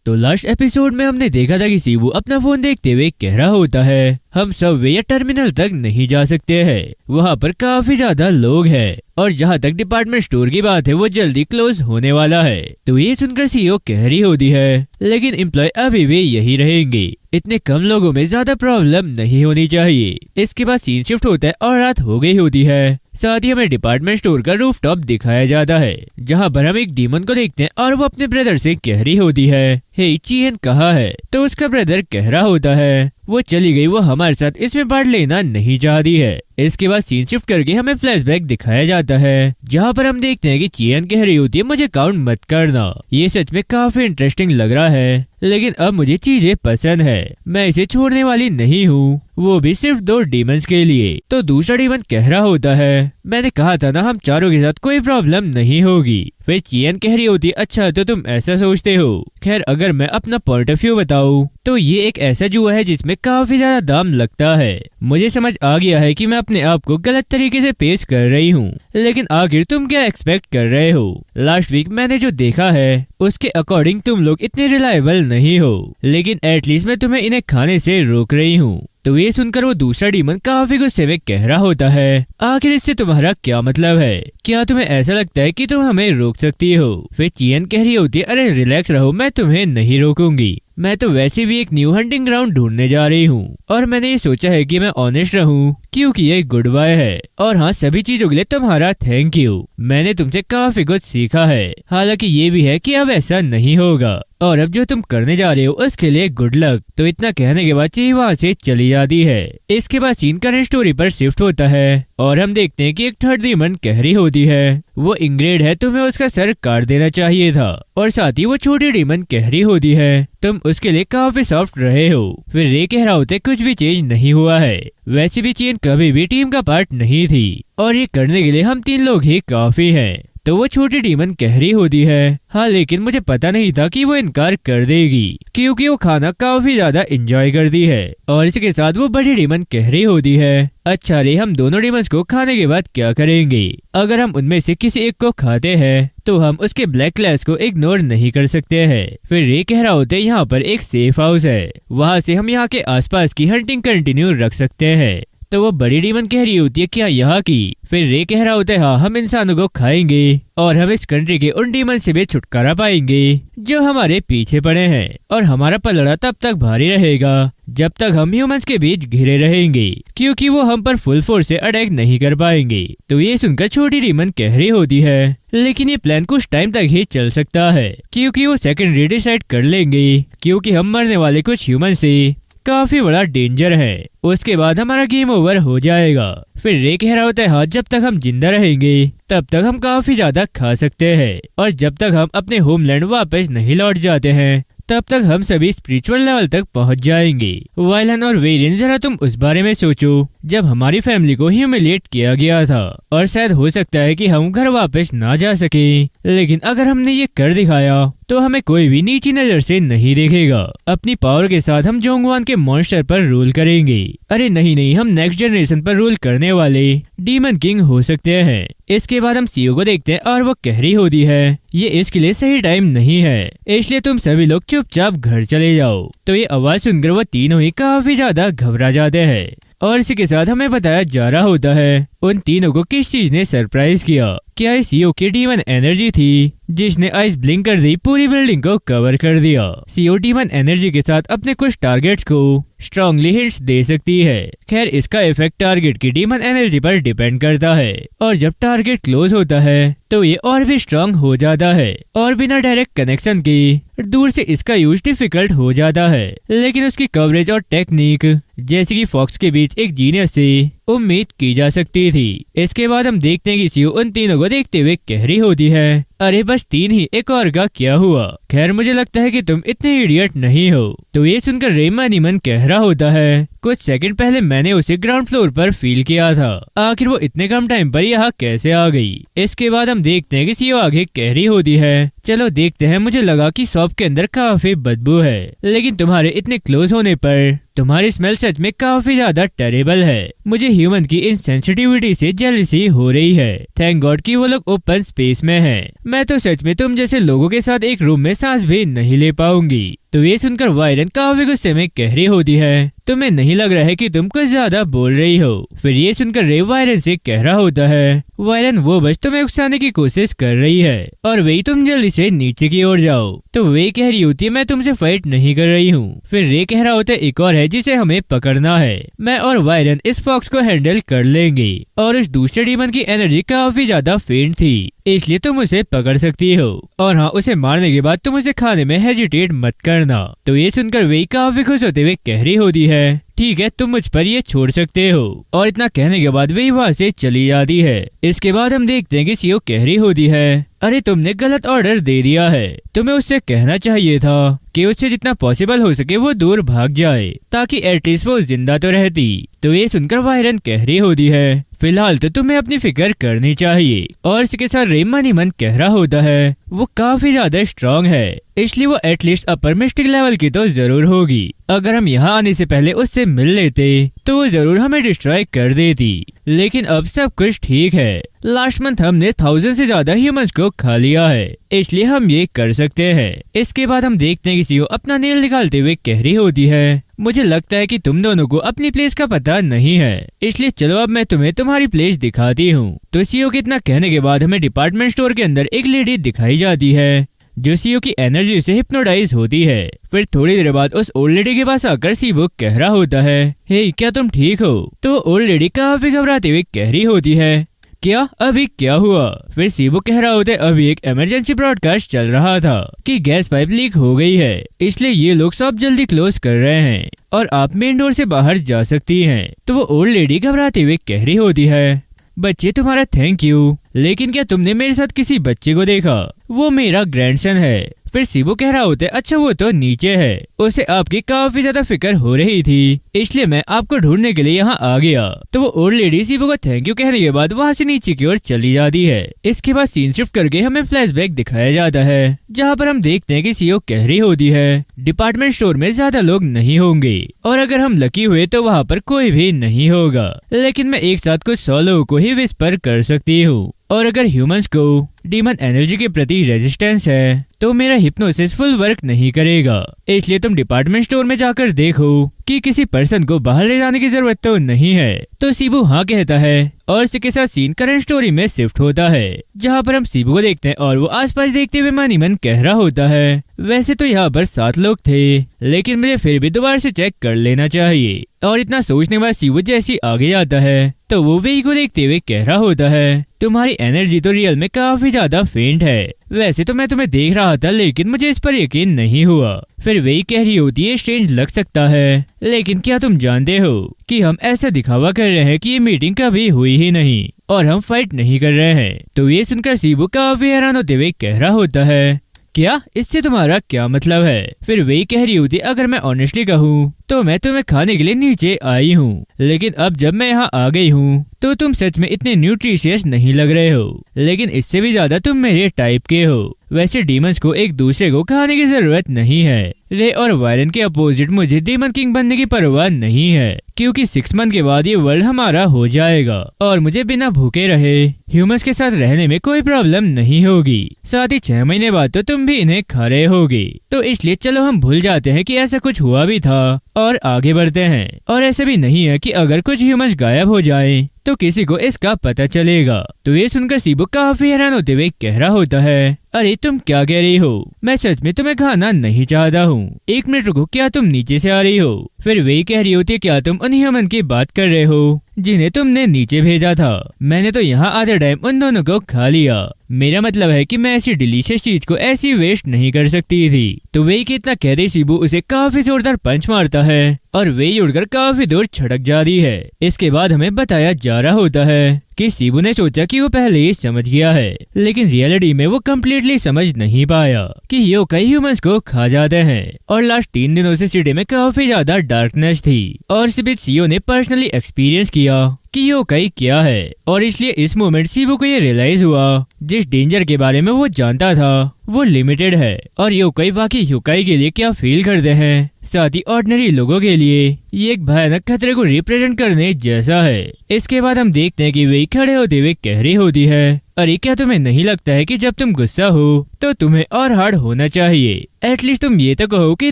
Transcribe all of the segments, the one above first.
तो last episode में हमने देखा था कि सीबू अपना फोन देखते हुए कह रहा होता है हम सबवे या टर्मिनल तक नहीं जा सकते हैं, वहाँ पर काफी ज्यादा लोग हैं और जहाँ तक डिपार्टमेंट स्टोर की बात है वो जल्दी क्लोज होने वाला है। तो ये सुनकर सीईओ कह रही होती है लेकिन एम्प्लॉय अभी भी यही रहेंगे, इतने कम लोगों में ज्यादा प्रॉब्लम नहीं होनी चाहिए। इसके बाद सीन शिफ्ट होता है और रात हो गई होती है। साथ ही हमें डिपार्टमेंट स्टोर का रूफटॉप दिखाया जाता है जहाँ पर हम एक डीमन को देखते हैं और वो अपने ब्रदर से कह रही होती है हे चियन कहाँ है। तो उसका ब्रदर कह रहा होता है वो चली गई, वो हमारे साथ इसमें पार्ट लेना नहीं चाहती है। इसके बाद सीन शिफ्ट करके हमें फ्लैशबैक दिखाया जाता है जहाँ पर हम देखते हैं कि चियन कह रही होती है मुझे काउंट मत करना, ये सच में काफी इंटरेस्टिंग लग रहा है लेकिन अब मुझे चीजें पसंद है, मैं इसे छोड़ने वाली नहीं हूँ, वो भी सिर्फ 2 डीमंस के लिए। तो दूसरा डीमन कह रहा होता है मैंने कहा था ना हम चारों के साथ कोई प्रॉब्लम नहीं होगी। फिर चियन कह रही होती अच्छा तो तुम ऐसा सोचते हो। खैर अगर मैं अपना पॉइंट ऑफ व्यू बताऊं तो ये एक ऐसा जुआ है जिसमें काफी ज्यादा दाम लगता है। मुझे समझ आ गया है कि मैं अपने आप को गलत तरीके से पेश कर रही हूँ, लेकिन आखिर तुम क्या एक्सपेक्ट कर रहे हो। लास्ट वीक मैंने जो देखा है उसके अकॉर्डिंग तुम लोग इतने रिलायबल नहीं हो, लेकिन एटलीस्ट मैं तुम्हें इन्हें खाने से रोक रही हूँ। तो ये सुनकर वो दूसरा डीमन काफी गुस्से में कह रहा होता है आखिर इससे तुम्हारा क्या मतलब है, क्या तुम्हें ऐसा लगता है कि तुम हमें रोक सकती हो। फिर चियन कह रही होती है अरे रिलैक्स रहो, मैं तुम्हें नहीं रोकूंगी, मैं तो वैसे भी एक न्यू हंटिंग ग्राउंड ढूंढने जा रही हूँ और मैंने ये सोचा है कि मैं ऑनेस्ट रहूँ क्योंकि ये गुड बाय है। और हाँ सभी चीजों के लिए तुम्हारा थैंक यू, मैंने तुमसे काफी कुछ सीखा है, हालांकि ये भी है कि अब ऐसा नहीं होगा और अब जो तुम करने जा रहे हो उसके लिए गुड लक। तो इतना कहने के बाद ची वहाँ से चली जाती है। इसके बाद सीन करंट स्टोरी पर शिफ्ट होता है और हम देखते हैं कि एक थर्ड डीमन कह रही होती है वो इंग्रेड है, तुम्हें उसका सर काट देना चाहिए था। और साथ ही वो छोटी डीमन कह रही होती है तुम उसके लिए काफी सॉफ्ट रहे हो। फिर रे कह रहा होता है कुछ भी चेंज नहीं हुआ है, वैसे भी चेन कभी भी टीम का पार्ट नहीं थी और ये करने के लिए हम 3 लोग ही काफी हैं। तो वो छोटी डीमन कह रही होती है हाँ लेकिन मुझे पता नहीं था कि वो इनकार कर देगी क्योंकि वो खाना काफी ज्यादा एंजॉय करती है। और इसके साथ वो बड़ी डीमन कह रही होती है अच्छा रे हम दोनों डीमंस को खाने के बाद क्या करेंगे, अगर हम उनमें से किसी एक को खाते हैं तो हम उसके ब्लैक क्लास को इग्नोर नहीं कर सकते हैं। फिर रे कह रहा होता है यहाँ पर एक सेफ हाउस है, वहाँ से हम यहाँ के आसपास की हंटिंग कंटिन्यू रख सकते हैं। तो वो बड़ी डीमन कह रही होती है क्या यहाँ की। फिर रे कह रहा होता है हाँ हम इंसानों को खाएंगे और हम इस कंट्री के उन डीमन से भी छुटकारा पाएंगे जो हमारे पीछे पड़े हैं और हमारा पलड़ा तब तक भारी रहेगा जब तक हम ह्यूमंस के बीच घिरे रहेंगे क्योंकि वो हम पर फुल फोर्स से अटैक नहीं कर पाएंगे। तो ये सुनकर छोटी डीमन कह रही होती है लेकिन ये प्लान कुछ टाइम तक ही चल सकता है क्योंकि वो सेकेंडरी डिसाइड कर लेंगे क्योंकि हम मरने वाले कुछ ह्यूमन से काफी बड़ा डेंजर है, उसके बाद हमारा गेम ओवर हो जाएगा। फिर रे कह रहा होता है हाँ जब तक हम जिंदा रहेंगे तब तक हम काफी ज्यादा खा सकते हैं और जब तक हम अपने होमलैंड वापस नहीं लौट जाते हैं तब तक हम सभी स्पिरिचुअल लेवल तक पहुंच जाएंगे। वायलन और वेरियन जरा तुम उस बारे में सोचो जब हमारी फैमिली को ह्यूमिलिएट किया गया था और शायद हो सकता है कि हम घर वापस ना जा सके, लेकिन अगर हमने ये कर दिखाया तो हमें कोई भी नीची नजर से नहीं देखेगा। अपनी पावर के साथ हम जोंगवान के मॉन्स्टर पर रूल करेंगे। अरे नहीं, हम नेक्स्ट जनरेशन पर रूल करने वाले डीमन किंग हो सकते हैं। इसके बाद हम सीईओ को देखते हैं और वो कह रही होती है ये इसके लिए सही टाइम नहीं है, इसलिए तुम सभी लोग चुपचाप घर चले जाओ। तो ये आवाज सुनकर वो तीनों ही काफी ज्यादा घबरा जाते हैं और इसी के साथ हमें बताया जा रहा होता है उन तीनों को किस चीज ने सरप्राइज किया। क्या इस सीईओ की डीमन एनर्जी थी जिसने आइस ब्लिंक कर दी, पूरी बिल्डिंग को कवर कर दिया। सीईओ डीमन एनर्जी के साथ अपने कुछ टारगेट्स को स्ट्रांगली हिट्स दे सकती है। खैर इसका इफेक्ट टारगेट की डीमन एनर्जी पर डिपेंड करता है और जब टारगेट क्लोज होता है तो ये और भी स्ट्रांग हो जाता है और बिना डायरेक्ट कनेक्शन के दूर से इसका यूज डिफिकल्ट हो जाता है, लेकिन उसकी कवरेज और टेक्निक जैसे कि फॉक्स के बीच एक जीनियस से उम्मीद की जा सकती थी। इसके बाद हम देखते हैं कि सीईओ उन तीनों को देखते हुए कह रही होती है अरे बस 3 ही, एक और का क्या हुआ। खैर मुझे लगता है कि तुम इतने इडियट नहीं हो। तो ये सुनकर रेमा नीमन कह रहा होता है कुछ सेकंड पहले मैंने उसे ग्राउंड फ्लोर पर फील किया था, आखिर वो इतने कम टाइम पर यहाँ कैसे आ गई। इसके बाद हम देखते हैं कि सीईओ आगे कह रही होती है चलो देखते हैं, मुझे लगा कि शॉप के अंदर काफी बदबू है, लेकिन तुम्हारे इतने क्लोज होने पर तुम्हारी स्मेल सच में काफी ज्यादा टेरेबल है। मुझे ह्यूमन की इन सेंसिटिविटी से जेलसी हो रही है। थैंक गॉड कि वो लोग ओपन स्पेस में हैं। मैं तो सच में तुम जैसे लोगों के साथ एक रूम में सांस भी नहीं ले पाऊंगी। तो ये सुनकर वायरन काफी गुस्से में कह रही होती है, तुम्हें नहीं लग रहा है कि तुम कुछ ज्यादा बोल रही हो। फिर ये सुनकर रे वायरन से कह रहा होता है, वायरन वो बस तुम्हें उकसाने की कोशिश कर रही है और वही तुम जल्दी से नीचे की ओर जाओ। तो वे कह रही होती है, मैं तुमसे फाइट नहीं कर रही हूँ। फिर रे कह रहा होता है, एक और है जिसे हमें पकड़ना है। मैं और वायरन इस फॉक्स को हैंडल कर लेंगे और उस दूसरे डीमन की एनर्जी काफी ज्यादा फेंट थी, इसलिए तुम उसे पकड़ सकती हो। और हाँ, उसे मारने के बाद तुम उसे खाने में हेजिटेट मत करना। तो ये सुनकर वे काफी खुश होते हुए कह रही होती है, ठीक है, तुम मुझ पर ये छोड़ सकते हो। और इतना कहने के बाद वे वहाँ से चली जाती है। इसके बाद हम देखते हैं कि सीओ कह रही होती है, अरे तुमने गलत ऑर्डर दे दिया है। तुम्हें उससे कहना चाहिए था कि उससे जितना पॉसिबल हो सके वो दूर भाग जाए, ताकि एटलीस्ट वो जिंदा तो रहती। तो ये सुनकर वायरन कह रही होती है, फिलहाल तो तुम्हें अपनी फिक्र करनी चाहिए। और इसके साथ रे मन ही मन कह रहा होता है, वो काफी ज्यादा स्ट्रांग है, इसलिए वो एटलीस्ट अपर मिस्टिक लेवल की तो जरूर होगी। अगर हम यहाँ आने से पहले उससे मिल लेते तो वो जरूर हमें डिस्ट्रॉय कर देती। लेकिन अब सब कुछ ठीक है। लास्ट मंथ हमने 1000 से ज्यादा ह्यूमंस को खा लिया है, इसलिए हम ये कर सकते हैं। इसके बाद हम देखते हैं कि सीओ अपना नेल निकालते हुए कह रही होती है, मुझे लगता है कि तुम दोनों को अपनी प्लेस का पता नहीं है, इसलिए चलो अब मैं तुम्हें तुम्हारी प्लेस दिखाती हूँ। तो सीओ के इतना कहने के बाद हमें डिपार्टमेंट स्टोर के अंदर एक लेडी दिखाई जाती है जो सीओ की एनर्जी से हिप्नोटाइज होती है। फिर थोड़ी देर बाद उस ओल्ड लेडी के पास आकर सीबो कह रहा होता है, हे क्या तुम ठीक हो? तो ओल्ड लेडी काफी घबराते हुए कह रही होती है, क्या अभी क्या हुआ? फिर सीबो कह रहा होता है, अभी एक इमरजेंसी ब्रॉडकास्ट चल रहा था कि गैस पाइप लीक हो गई है, इसलिए ये लोग सब जल्दी क्लोज कर रहे हैं और आप मेन डोर से बाहर जा सकती हैं। तो वो ओल्ड लेडी घबराते हुए कह रही होती है, बच्चे तुम्हारा थैंक यू, लेकिन क्या तुमने मेरे साथ किसी बच्चे को देखा? वो मेरा ग्रैंडसन है। फिर सीबो कह रहा होता है, अच्छा वो तो नीचे है, उसे आपकी काफी ज्यादा फिक्र हो रही थी, इसलिए मैं आपको ढूंढने के लिए यहाँ आ गया। तो वो ओल्ड लेडी सीबो को थैंक यू कहने के बाद वहाँ से नीचे की ओर चली जाती है। इसके बाद सीन शिफ्ट करके हमें फ्लैशबैक दिखाया जाता है, जहाँ पर हम देखते हैं कि सीओ कह रही होती है, डिपार्टमेंट स्टोर में ज्यादा लोग नहीं होंगे और अगर हम लकी हुए तो वहाँ पर कोई भी नहीं होगा, लेकिन मैं एक साथ कुछ 100 लोगों को ही विस्पर कर सकती हूँ। और अगर ह्यूमंस को डीमन एनर्जी के प्रति रेजिस्टेंस है तो मेरा हिप्नोसिस फुल वर्क नहीं करेगा, इसलिए तुम डिपार्टमेंट स्टोर में जाकर देखो कि किसी पर्सन को बाहर ले जाने की जरूरत तो नहीं है। तो सीबू हाँ कहता है और इसके साथ सीन करंट स्टोरी में शिफ्ट होता है, जहाँ पर हम सीबू को देखते हैं और वो आसपास देखते हुए मन ही मन कह रहा होता है, वैसे तो यहाँ पर 7 लोग थे, लेकिन मुझे फिर भी दोबारा से चेक कर लेना चाहिए। और इतना सोचने के बाद सीबू जैसी आगे जाता है तो वो वेई को देखते हुए कह रहा होता है, तुम्हारी एनर्जी तो रियल में काफी ज्यादा फेंट है, वैसे तो मैं तुम्हें देख रहा था लेकिन मुझे इस पर यकीन नहीं हुआ। फिर वेई कह रही होती है, स्ट्रेंज लग सकता है, लेकिन क्या तुम जानते हो कि हम ऐसा दिखावा कर रहे हैं कि ये मीटिंग कभी हुई ही नहीं और हम फाइट नहीं कर रहे हैं। तो ये सुनकर सीबू काफी हैरान होते हुए कह रहा होता है, क्या इससे तुम्हारा क्या मतलब है? फिर वही कह रही होती, अगर मैं ऑनेस्टली कहूँ तो मैं तुम्हें खाने के लिए नीचे आई हूँ, लेकिन अब जब मैं यहाँ आ गई हूँ तो तुम सच में इतने न्यूट्रिशियस नहीं लग रहे हो, लेकिन इससे भी ज्यादा तुम मेरे टाइप के हो। वैसे डीमंस को एक दूसरे को खाने की जरूरत नहीं है। रे और वायरन के अपोजिट मुझे डीमन किंग बनने की परवाह नहीं है, क्योंकि 6 मंथ के बाद ये वर्ल्ड हमारा हो जाएगा और मुझे बिना भूखे रहे ह्यूमंस के साथ रहने में कोई प्रॉब्लम नहीं होगी। साथ ही 6 महीने बाद तो तुम भी इन्हें खा रहे होगे, तो इसलिए चलो हम भूल जाते हैं कि ऐसा कुछ हुआ भी था और आगे बढ़ते हैं। और ऐसा भी नहीं है कि अगर कुछ ह्यूमंस गायब हो जाए तो किसी को इसका पता चलेगा। तो ये सुनकर सीबू काफी हैरान होते हुए कह रहा होता है, अरे तुम क्या कह रही हो? मैं सच में तुम्हें खाना नहीं चाहता हूँ। 1 मिनट रुको, क्या तुम नीचे से आ रही हो? फिर वही कह रही होती है, क्या तुम उन ह्यूमन की बात कर रहे हो जिन्हें तुमने नीचे भेजा था? मैंने तो यहाँ आधे टाइम उन दोनों को खा लिया। मेरा मतलब है कि मैं ऐसी डिलीशियस चीज को ऐसी वेस्ट नहीं कर सकती थी। तो वही कि इतना कह रही सीबू उसे काफी जोरदार पंच मारता है और वही उड़कर काफी दूर छटक जाती है। इसके बाद हमें बताया जा रहा होता है कि सीबू ने सोचा कि वो पहले ही समझ गया है, लेकिन रियलिटी में वो कम्प्लीटली समझ नहीं पाया कि योकाई ह्यूमंस को खा जाते हैं। और लास्ट 3 दिनों से सिटी में काफी ज्यादा डार्कनेस थी और इस बीच सीओ ने पर्सनली एक्सपीरियंस किया कि योकाई क्या है, और इसलिए इस मोमेंट सीबू को ये रियलाइज हुआ जिस डेंजर के बारे में वो जानता था वो लिमिटेड है और योकाई बाकी योकाई के लिए क्या फील करते हैं साथ ही ऑर्डिनरी लोगों के लिए ये एक भयानक खतरे को रिप्रेजेंट करने जैसा है। इसके बाद हम देखते हैं कि वे खड़े होते हुए कह रही होती है, अरे क्या तुम्हें नहीं लगता है कि जब तुम गुस्सा हो तो तुम्हें और हार्ड होना चाहिए? एटलीस्ट तुम ये तो कहो कि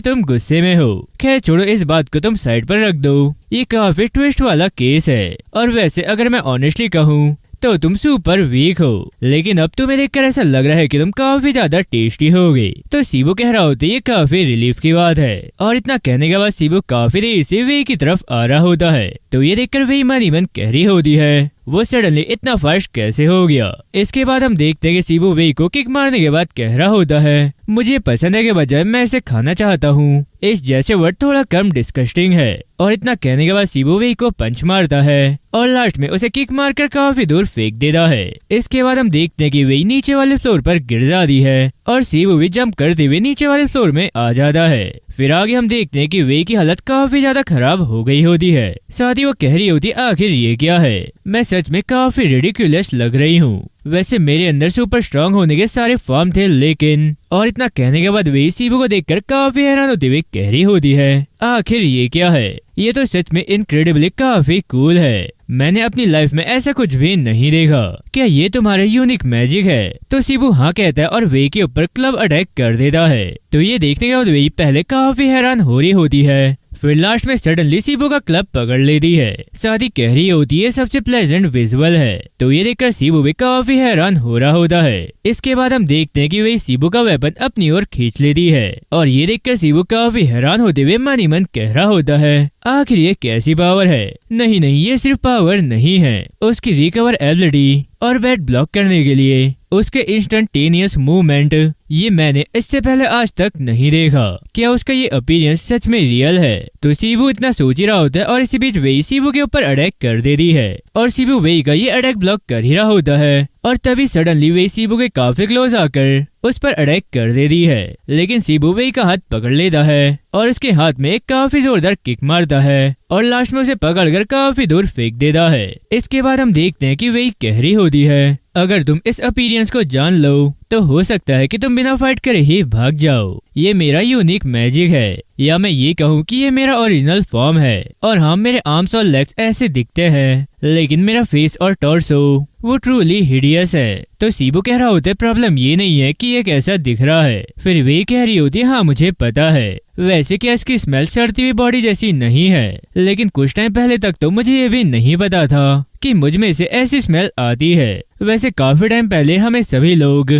तुम गुस्से में हो। खैर छोड़ो, इस बात को तुम साइड पर रख दो, ये काफी ट्विस्ट वाला केस है। और वैसे अगर मैं ऑनेस्टली कहूँ तो तुम सुपर वीक हो, लेकिन अब तुम्हें देखकर ऐसा लग रहा है कि तुम काफी ज्यादा टेस्टी होगे। तो सीबू कह रहा होता है ये काफी रिलीफ की बात है। और इतना कहने के बाद सीबू काफी देर से वे की तरफ आ रहा होता है। तो ये देखकर वे मन ही मन कह रही होती है, वो सडनली इतना फास्ट कैसे हो गया। इसके बाद हम देखते हैं कि सीबू वे को किक मारने के बाद कह रहा होता है, मुझे पसंद है के बजाय मैं इसे खाना चाहता हूँ। इस जैसे वर्ड थोड़ा कम डिस्कस्टिंग है। और इतना कहने के बाद सीबू वे को पंच मारता है और लास्ट में उसे किक मारकर काफी दूर फेंक देता है। इसके बाद हम देखते हैं कि वे नीचे वाले फ्लोर पर गिर जाती है और सीबू भी जंप करते हुए नीचे वाले फ्लोर में आ जाता है। फिर आगे हम देखते हैं कि वे की हालत काफी ज्यादा खराब हो गई होती है। साथ ही वो कह रही होती आखिर ये क्या है, मैं सच में काफी रिडिकुलस लग रही हूँ। वैसे मेरे अंदर सुपर स्ट्रांग होने के सारे फॉर्म थे, लेकिन और इतना कहने के बाद वे सीबू को देखकर काफी हैरान होते हुए कह रही होती है, आखिर ये क्या है, ये तो सच में इनक्रेडिबली काफी कूल है। मैंने अपनी लाइफ में ऐसा कुछ भी नहीं देखा। क्या ये तुम्हारा यूनिक मैजिक है? तो सीबू हाँ कहता है और वे के ऊपर क्लब अटैक कर देता है। तो ये देखने के बाद वे पहले काफी हैरान हो रही होती है, फिर लास्ट में सडनली सीबू का क्लब पकड़ लेती है। साथ ही कह रही होती है सबसे प्लेजेंट विजुअल है। तो ये देखकर सीबू भी काफी हैरान हो रहा होता है। इसके बाद हम देखते हैं कि वे सीबू का वेपन अपनी ओर खींच लेती है और ये देखकर सीबू काफी हैरान होते हुए मन ही मन कह रहा होता है, आखिर ये कैसी पावर है? नहीं नहीं, ये सिर्फ पावर नहीं है, उसकी रिकवर एबिलिटी और बैट ब्लॉक करने के लिए उसके इंस्टेंटेनियस मूवमेंट, ये मैंने इससे पहले आज तक नहीं देखा। क्या उसका ये अपीयरेंस सच में रियल है? तो सीबू इतना सोच ही रहा होता है और इसी बीच वेई सीबू के ऊपर अटैक कर देती है और सीबू वेई का ये अटैक ब्लॉक कर ही रहा होता है और तभी सडनली वेई सीबू के काफी क्लोज आकर उस पर अटैक कर देती है। लेकिन सीबू वेई का हाथ पकड़ लेता है और उसके हाथ में एक काफी जोरदार किक मारता है और लास्ट में उसे पकड़कर काफी दूर फेंक देता है। इसके बाद हम देखते हैं कि वेई कह रही होती है, अगर तुम इस अपीयरेंस को जान लो तो हो सकता है कि तुम बिना फाइट करे ही भाग जाओ। ये मेरा यूनिक मैजिक है, या मैं ये कहूँ कि ये मेरा ओरिजिनल फॉर्म है। और हाँ, मेरे आर्म्स और लेग्स ऐसे दिखते हैं, लेकिन मेरा फेस और टॉर्सो वो ट्रूली हिडियस है। तो सीबू कह रहा होता है प्रॉब्लम ये नहीं है कि ये कैसा दिख रहा है। फिर वे कह रही होती है, हाँ मुझे पता है, वैसे क्या इसकी स्मेल सड़ती हुई बॉडी जैसी नहीं है, लेकिन कुछ टाइम पहले तक तो मुझे ये भी नहीं पता था कि मुझ में से ऐसी स्मेल आती है। वैसे काफी टाइम पहले हमें सभी लोग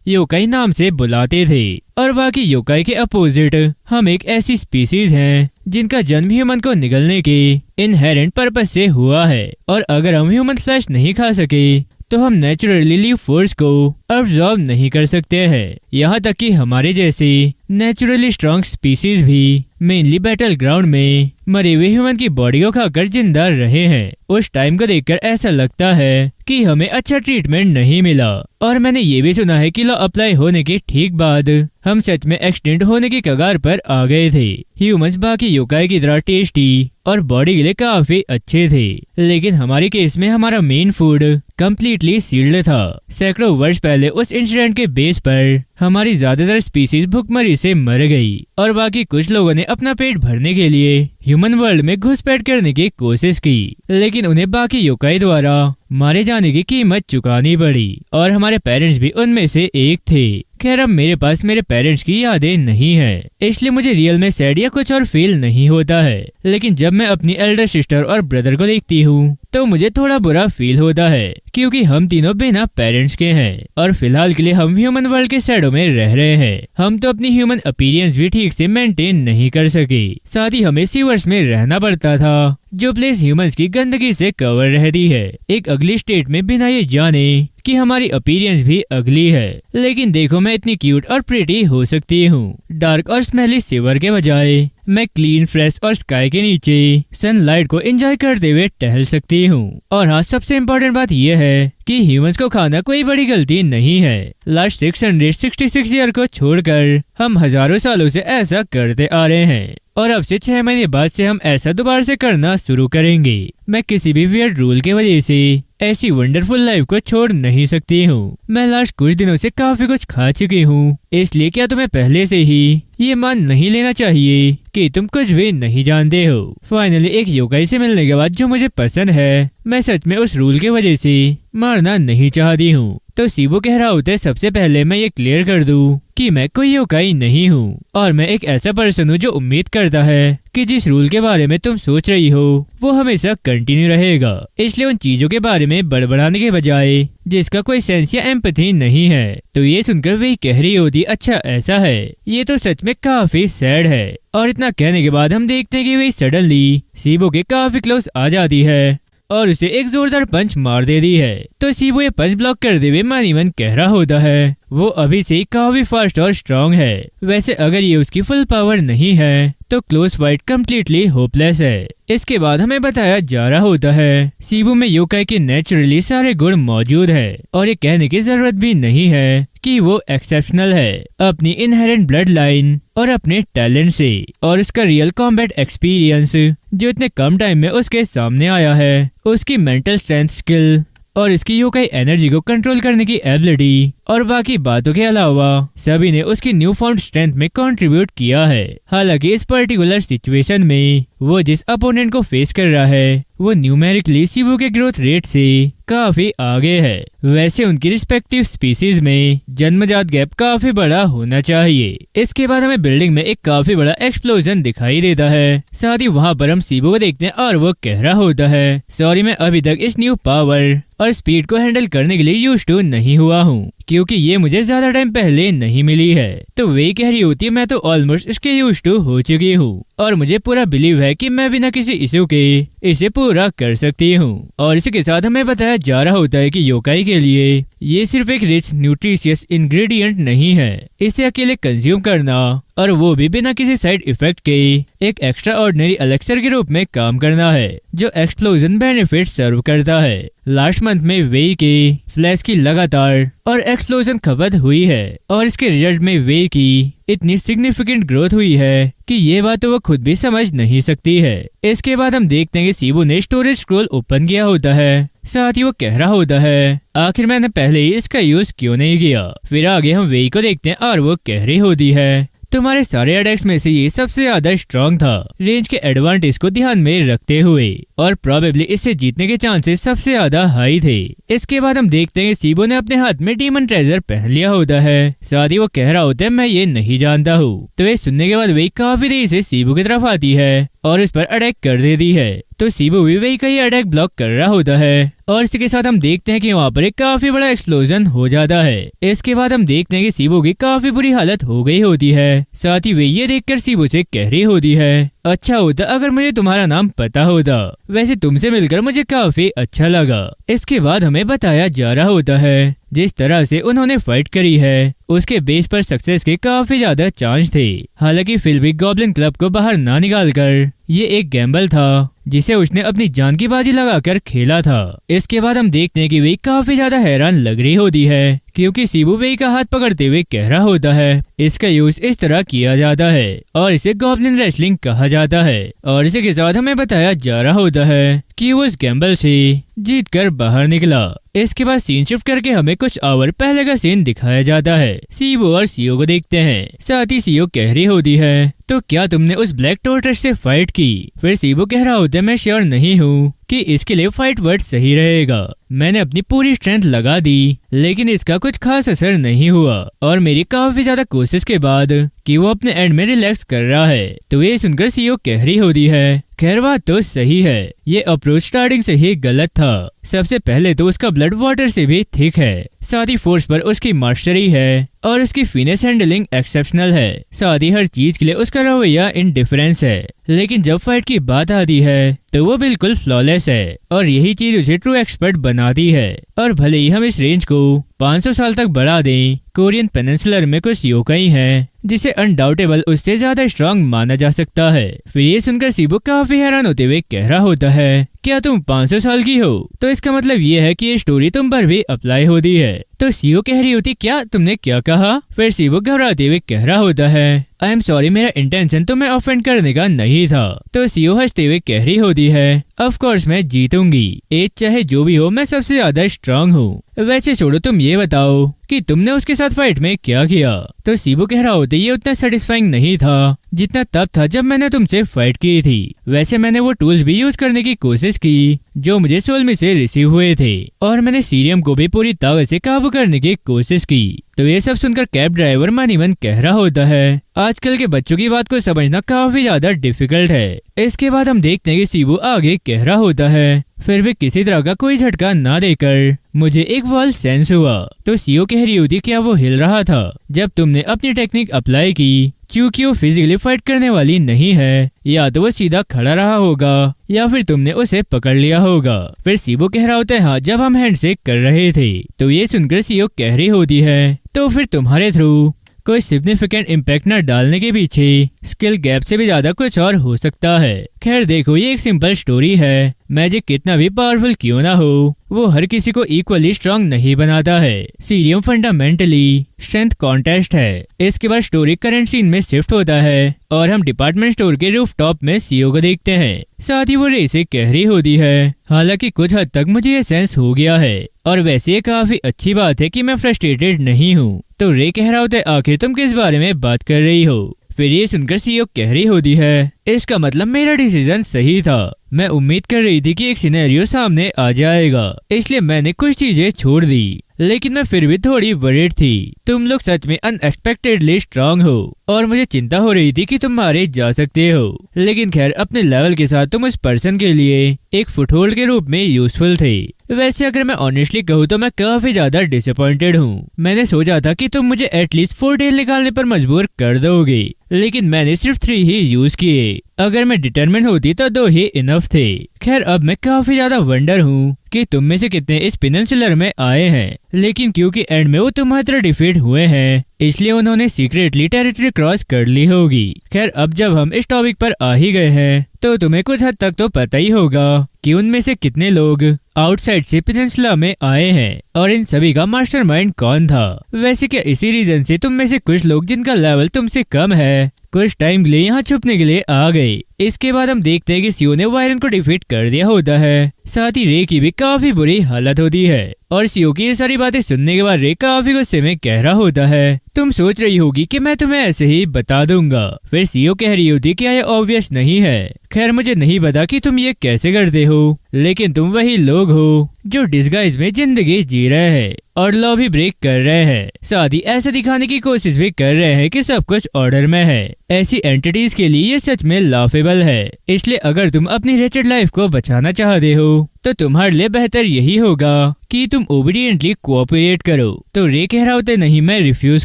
योकाई नाम से बुलाते थे और बाकी योकाई के अपोजिट हम एक ऐसी स्पीसीज हैं जिनका जन्म ह्यूमन को निगलने के इनहेरेंट पर्पस से हुआ है। और अगर हम ह्यूमन फ्लैश नहीं खा सके तो हम नेचुरली लिव फोर्स को अब्सॉर्ब नहीं कर सकते हैं। यहाँ तक कि हमारे जैसे नेचुरली स्ट्रॉन्ग स्पीसीज भी मेनली बैटल ग्राउंड में मरे हुए ह्यूमन की बॉडी को खाकर जिंदा रहे हैं। उस टाइम को देखकर ऐसा लगता है कि हमें अच्छा ट्रीटमेंट नहीं मिला। और मैंने ये भी सुना है कि लॉ अप्लाई होने के ठीक बाद हम सच में एक्सटेंड होने की कगार पर आ गए थे। ह्यूमंस बाकी योकाई की तरह टेस्टी और बॉडी के लिए काफी अच्छे थे, लेकिन हमारे केस में हमारा मेन फूड कम्प्लीटली सील्ड था। सैकड़ों वर्ष पहले उस इंसिडेंट के बेस पर हमारी ज्यादातर स्पीसीज भुखमरी से मर गई और बाकी कुछ लोगों ने अपना पेट भरने के लिए ह्यूमन वर्ल्ड में घुसपैठ करने की कोशिश की, लेकिन उन्हें बाकी योकाई द्वारा मारे जाने की कीमत चुकानी पड़ी और हमारे पेरेंट्स भी उनमें से एक थे। खैर अब मेरे पास मेरे पेरेंट्स की यादें नहीं है, इसलिए मुझे रियल में सैड या कुछ और फील नहीं होता है। लेकिन जब मैं अपनी एल्डर सिस्टर और ब्रदर को देखती हूँ तो मुझे थोड़ा बुरा फील होता है, क्योंकि हम तीनों बिना पेरेंट्स के हैं और फिलहाल के लिए हम ह्यूमन वर्ल्ड के शैडो में रह रहे हैं। हम तो अपनी ह्यूमन अपीयरेंस भी ठीक से मेंटेन नहीं कर सके। साथ ही हमें सीवर्स में रहना पड़ता था, जो प्लेस ह्यूमंस की गंदगी से कवर रहती है, एक अगली स्टेट में, बिना ये जाने कि हमारी अपीयरेंस भी अगली है। लेकिन देखो, मैं इतनी क्यूट और प्रिटी हो सकती हूँ। डार्क और स्मेली सीवर के बजाय मैं क्लीन, फ्रेश और स्काई के नीचे सनलाइट को एंजॉय करते हुए टहल सकती हूँ। और हाँ, सबसे इम्पोर्टेंट बात यह है कि ह्यूमंस को खाना कोई बड़ी गलती नहीं है। लास्ट 666 ईयर को छोड़कर हम हजारों सालों से ऐसा करते आ रहे हैं और अब से 6 महीने बाद से हम ऐसा दोबारा से करना शुरू करेंगे। मैं किसी भी वियर्ड रूल की वजह से ऐसी वंडरफुल लाइफ को छोड़ नहीं सकती हूँ। मैं लास्ट कुछ दिनों से काफी कुछ खा चुकी हूँ, इसलिए क्या तुम्हें पहले से ही ये मान नहीं लेना चाहिए कि तुम कुछ भी नहीं जानते हो। फाइनली एक योकाई से मिलने के बाद जो मुझे पसंद है, मैं सच में उस रूल की वजह से मारना नहीं चाहती हूँ। तो सीबो कह रहा होता है, सबसे पहले मैं ये क्लियर कर दूं कि मैं कोई योकाई नहीं हूँ और मैं एक ऐसा पर्सन हूँ जो उम्मीद करता है कि जिस रूल के बारे में तुम सोच रही हो वो हमेशा कंटिन्यू रहेगा। इसलिए उन चीजों के बारे में बड़बड़ाने के बजाय जिसका कोई सेंस या एम्पैथी नहीं है। तो ये सुनकर वही कह रही होती, अच्छा ऐसा है, ये तो सच में काफी सैड है। और इतना कहने के बाद हम देखते हैं कि वही सडनली सीबो के काफी क्लोज आ जाती है और उसे एक जोरदार पंच मार देती है। तो सीबो ये पंच ब्लॉक करते हुए मन ही मन कह रहा होता है वो अभी से ही काफी फास्ट और स्ट्रांग है। वैसे अगर ये उसकी फुल पावर नहीं है तो क्लोज फाइट कम्प्लीटली होपलेस है। इसके बाद हमें बताया जा रहा होता है सीबो में योकाई के नेचुरली सारे गुण मौजूद है और ये कहने की जरूरत भी नहीं है कि वो एक्सेप्शनल है अपनी इनहेरेंट ब्लड लाइन और अपने टैलेंट से और उसका रियल कॉम्बैट एक्सपीरियंस जो इतने कम टाइम में उसके सामने आया है, उसकी मेंटल स्ट्रेंथ, स्किल और इसकी योकाई एनर्जी को कंट्रोल करने की एबिलिटी और बाकी बातों के अलावा सभी ने उसकी न्यू फाउंड स्ट्रेंथ में कंट्रीब्यूट किया है। हालांकि इस पर्टिकुलर सिचुएशन में वो जिस अपोनेंट को फेस कर रहा है वो न्यूमेरिकली सीबो के ग्रोथ रेट से काफी आगे है। वैसे उनकी रिस्पेक्टिव स्पीसीज में जन्मजात गैप काफी बड़ा होना चाहिए। इसके बाद हमें बिल्डिंग में एक काफी बड़ा एक्सप्लोजन दिखाई देता है। साथ ही वहाँ पर हम सीबो को देखते हैं और वो कह रहा होता है, सॉरी मैं अभी तक इस न्यू पावर और स्पीड को हैंडल करने के लिए यूज्ड टू नहीं हुआ हूँ क्योंकि ये मुझे ज्यादा टाइम पहले नहीं मिली है। तो वही कह रही होती है, मैं तो ऑलमोस्ट इसके यूज्ड टू हो चुकी हूँ और मुझे पूरा बिलीव है कि मैं बिना किसी इश्यू के इसे पूरा कर सकती हूँ। और इसी के साथ हमें बताया जा रहा होता है कि योकाई के लिए ये सिर्फ एक रिच न्यूट्रिशियस इंग्रेडिएंट नहीं है, इसे अकेले कंज्यूम करना और वो भी बिना किसी साइड इफेक्ट के एक एक्स्ट्रा ऑर्डिनरी एलेक्सर के रूप में काम करना है जो एक्सप्लोजन बेनिफिट सर्व करता है। लास्ट मंथ में वेई के फ्लैश की लगातार और एक्सप्लोजन खपत हुई है और इसके रिजल्ट में वेई की इतनी सिग्निफिकेंट ग्रोथ हुई है कि ये बात तो वो खुद भी समझ नहीं सकती है। इसके बाद हम देखते हैं कि सीबो ने स्टोरेज स्क्रॉल ओपन किया होता है। साथ ही वो कह रहा होता है, आखिर मैंने पहले ही इसका यूज क्यों नहीं किया। फिर आगे हम वेई को देखते हैं और वो कह रही होती है, तुम्हारे सारे अटैक्स में से ये सबसे ज्यादा स्ट्रॉन्ग था रेंज के एडवांटेज को ध्यान में रखते हुए और प्रोबेबली इससे जीतने के चांसेस सबसे ज्यादा हाई थे। इसके बाद हम देखते हैं सीबो ने अपने हाथ में डीमन ट्रेजर पहन लिया होता है। साथ ही वो कह रहा होता है, मैं ये नहीं जानता हूँ। तो ये सुनने के बाद वही काफी देर से सीबो की तरफ आती है और इस पर अटैक कर देती है। तो सीबो भी वही का ही अटैक ब्लॉक कर रहा होता है और इसी के साथ हम देखते हैं कि वहाँ पर एक काफी बड़ा एक्सप्लोजन हो जाता है। इसके बाद हम देखते हैं कि सीबो की काफी बुरी हालत हो गई होती है। साथ ही वे ये देखकर सीबो से कह रही होती है, अच्छा होता अगर मुझे तुम्हारा नाम पता होता, वैसे तुमसे मिलकर मुझे काफी अच्छा लगा। इसके बाद हमें बताया जा रहा होता है जिस तरह से उन्होंने फाइट करी है उसके बेस पर सक्सेस के काफी ज्यादा चांस थे। हालांकि फिर भी गॉब्लिन क्लब को बाहर ना निकालकर ये एक गैम्बल था जिसे उसने अपनी जान की बाजी लगाकर खेला था। इसके बाद हम देखते हैं कि वे काफी ज्यादा हैरान लग रही होती है क्योंकि सीबो वेई का हाथ पकड़ते हुए कह रहा होता है, इसका यूज इस तरह किया जाता है और इसे गॉब्लिन रेसलिंग कहा जाता है। और इसी के साथ हमें बताया जा रहा होता है कि वो इस गैम्बल से जीतकर बाहर निकला। इसके बाद सीन शिफ्ट करके हमें कुछ आवर पहले का सीन दिखाया जाता है। सीबो और सीओ को देखते हैं। साथ ही सीओ कह रही होती है, तो क्या तुमने उस ब्लैक टोर्टस से फाइट की। फिर सीबो कह रहा होता है, मैं श्योर नहीं हूँ कि इसके लिए फाइट वर्ड सही रहेगा। मैंने अपनी पूरी स्ट्रेंथ लगा दी लेकिन इसका कुछ खास असर नहीं हुआ और मेरी काफी ज्यादा कोशिश के बाद कि वो अपने एंड में रिलैक्स कर रहा है। तो ये सुनकर सीओ कह रही होती है, खैर बात तो सही है, ये अप्रोच स्टार्टिंग से ही गलत था। सबसे पहले तो उसका ब्लड वाटर से भी थिक है, साथ ही फोर्स पर उसकी मास्टरी है और उसकी फिनिश हैंडलिंग एक्सेप्शनल है। साथ ही हर चीज के लिए उसका रवैया इंडिफरेंस है, लेकिन जब फाइट की बात आती है तो वो बिल्कुल फ्लॉलेस है और यही चीज उसे ट्रू एक्सपर्ट बनाती है। और भले ही हम इस रेंज को 500 साल तक बढ़ा दें, कोरियन पेनिनसुलर में कुछ योकाई हैं जिसे अनडाउटेबल उससे ज्यादा स्ट्रांग माना जा सकता है। फिर ये सुनकर सीबो काफी हैरान होते हुए कह रहा होता है, क्या तुम 500 साल की हो, तो इसका मतलब ये है कि ये स्टोरी तुम पर भी अप्लाई होती है। तो सीओ कह रही होती, क्या तुमने क्या कहा। फिर सीबो घबराते हुए कह रहा होता है, आई एम सॉरी, मेरा इंटेंशन तुम्हें ऑफेंड करने का नहीं था। तो सीओ हंसते हुए कह रही होती है, ऑफ कोर्स मैं जीतूंगी, एज चाहे जो भी हो मैं सबसे ज्यादा स्ट्रांग हूँ। वैसे छोड़ो, तुम ये बताओ कि तुमने उसके साथ फाइट में क्या किया। तो सीबो कह रहा होता ये उतना सेटिस्फाइंग नहीं था जितना तब था जब मैंने तुमसे फाइट की थी। वैसे मैंने वो टूल्स भी यूज करने की कोशिश की जो मुझे सोलमी से रिसीव हुए थे, और मैंने सीरियम को भी पूरी ताकत से काबू करने की कोशिश की। तो ये सब सुनकर कैब ड्राइवर मन ही मन कह रहा होता है, आजकल के बच्चों की बात को समझना काफी ज्यादा डिफिकल्ट है। इसके बाद हम देखते हैं कि सीबो आगे कह रहा होता है, फिर भी किसी तरह का कोई झटका ना देकर मुझे एक वॉल सेंस हुआ। तो सीओ कह रही होती क्या वो हिल रहा था जब तुमने अपनी टेक्निक अप्लाई की, क्योंकि वो फिजिकली फाइट करने वाली नहीं है, या तो वो सीधा खड़ा रहा होगा या फिर तुमने उसे पकड़ लिया होगा। फिर सीबो कह रहा होता है हाँ, जब हम हैंडशेक कर रहे थे। तो ये सुनकर सीओ कह रही होती है, तो फिर तुम्हारे थ्रू कोई सिग्निफिकेंट इम्पैक्ट न डालने के पीछे स्किल गैप से भी ज्यादा कुछ और हो सकता है। खैर देखो, ये एक सिंपल स्टोरी है। मैजिक कितना भी पावरफुल क्यों ना हो, वो हर किसी को इक्वली स्ट्रांग नहीं बनाता है। सीरियम फंडामेंटली स्ट्रेंथ कॉन्टेस्ट है। इसके बाद स्टोरी करंट सीन में शिफ्ट होता है और हम डिपार्टमेंट स्टोर के रूफटॉप में सीओ को देखते हैं। साथ ही वो रे से कह रही होती है, हालांकि कुछ हद तक मुझे ये सेंस हो गया है, और वैसे ये काफी अच्छी बात है कि मैं फ्रस्ट्रेटेड नहीं हूँ। तो रे कह रहा होता है, आखिर तुम किस बारे में बात कर रही हो। फिर ये सुनकर सीओ कह रही होती है, इसका मतलब मेरा डिसीजन सही था। मैं उम्मीद कर रही थी कि एक सिनेरियो सामने आ जाएगा, इसलिए मैंने कुछ चीजें छोड़ दी, लेकिन मैं फिर भी थोड़ी वरीड थी। तुम लोग सच में अनएक्सपेक्टेडली स्ट्रांग हो और मुझे चिंता हो रही थी कि तुम मारे जा सकते हो, लेकिन खैर अपने लेवल के साथ तुम उस पर्सन के लिए एक फुटहोल्ड के रूप में यूजफुल थे। वैसे अगर मैं ऑनेस्टली कहूँ तो मैं काफी ज्यादा डिसअपॉइंटेड हूँ। मैंने सोचा था कि तुम मुझे एटलीस्ट 4 टेल निकालने पर मजबूर कर दोगे, लेकिन मैंने सिर्फ 3 ही यूज किए। अगर मैं डिटरमिन होती तो 2 ही इनफ थे। खैर अब मैं काफी ज्यादा वंडर हूँ कि तुम में से कितने इस पेनिनसुलर में आए हैं, लेकिन क्योंकि एंड में वो तुम्हारी तरह डिफीट हुए हैं इसलिए उन्होंने सीक्रेटली टेरिटरी क्रॉस कर ली होगी। खैर अब जब हम इस टॉपिक पर आ ही गए हैं तो तुम्हें कुछ हद तक तो पता ही होगा कि उनमें से कितने लोग आउटसाइड से पेनिनसुला में आए हैं और इन सभी का मास्टरमाइंड कौन था। वैसे क्या इसी रीजन से तुम में से कुछ लोग जिनका लेवल तुमसे कम है कुछ टाइम के लिए यहाँ छुपने के लिए आ गए। इसके बाद हम देखते हैं कि सीओ ने वायरन को डिफीट कर दिया होता है। साथ ही रे की भी काफी बुरी हालत होती है और सीओ की ये सारी बातें सुनने के बाद रे काफी गुस्से में कह रहा होता है, तुम सोच रही होगी कि मैं तुम्हें ऐसे ही बता दूंगा। फिर सीओ कह रही होती कि ये ऑब्वियस नहीं है। खैर मुझे नहीं पता कि तुम ये कैसे करते हो, लेकिन तुम वही लोग हो जो डिस्गाइज में जिंदगी जी रहे हैं और लॉ भी ब्रेक कर रहे हैं। साथ ही ऐसा दिखाने की कोशिश भी कर रहे हैं कि सब कुछ ऑर्डर में है। ऐसी एंटिटीज के लिए ये सच में लाफेबल है। इसलिए अगर तुम अपनी रेचेड लाइफ को बचाना चाहते हो तो तुम्हारे लिए बेहतर यही होगा कि तुम ओबीडियंटली कोऑपरेट करो। तो रे कह रहा होता नहीं, मैं रिफ्यूज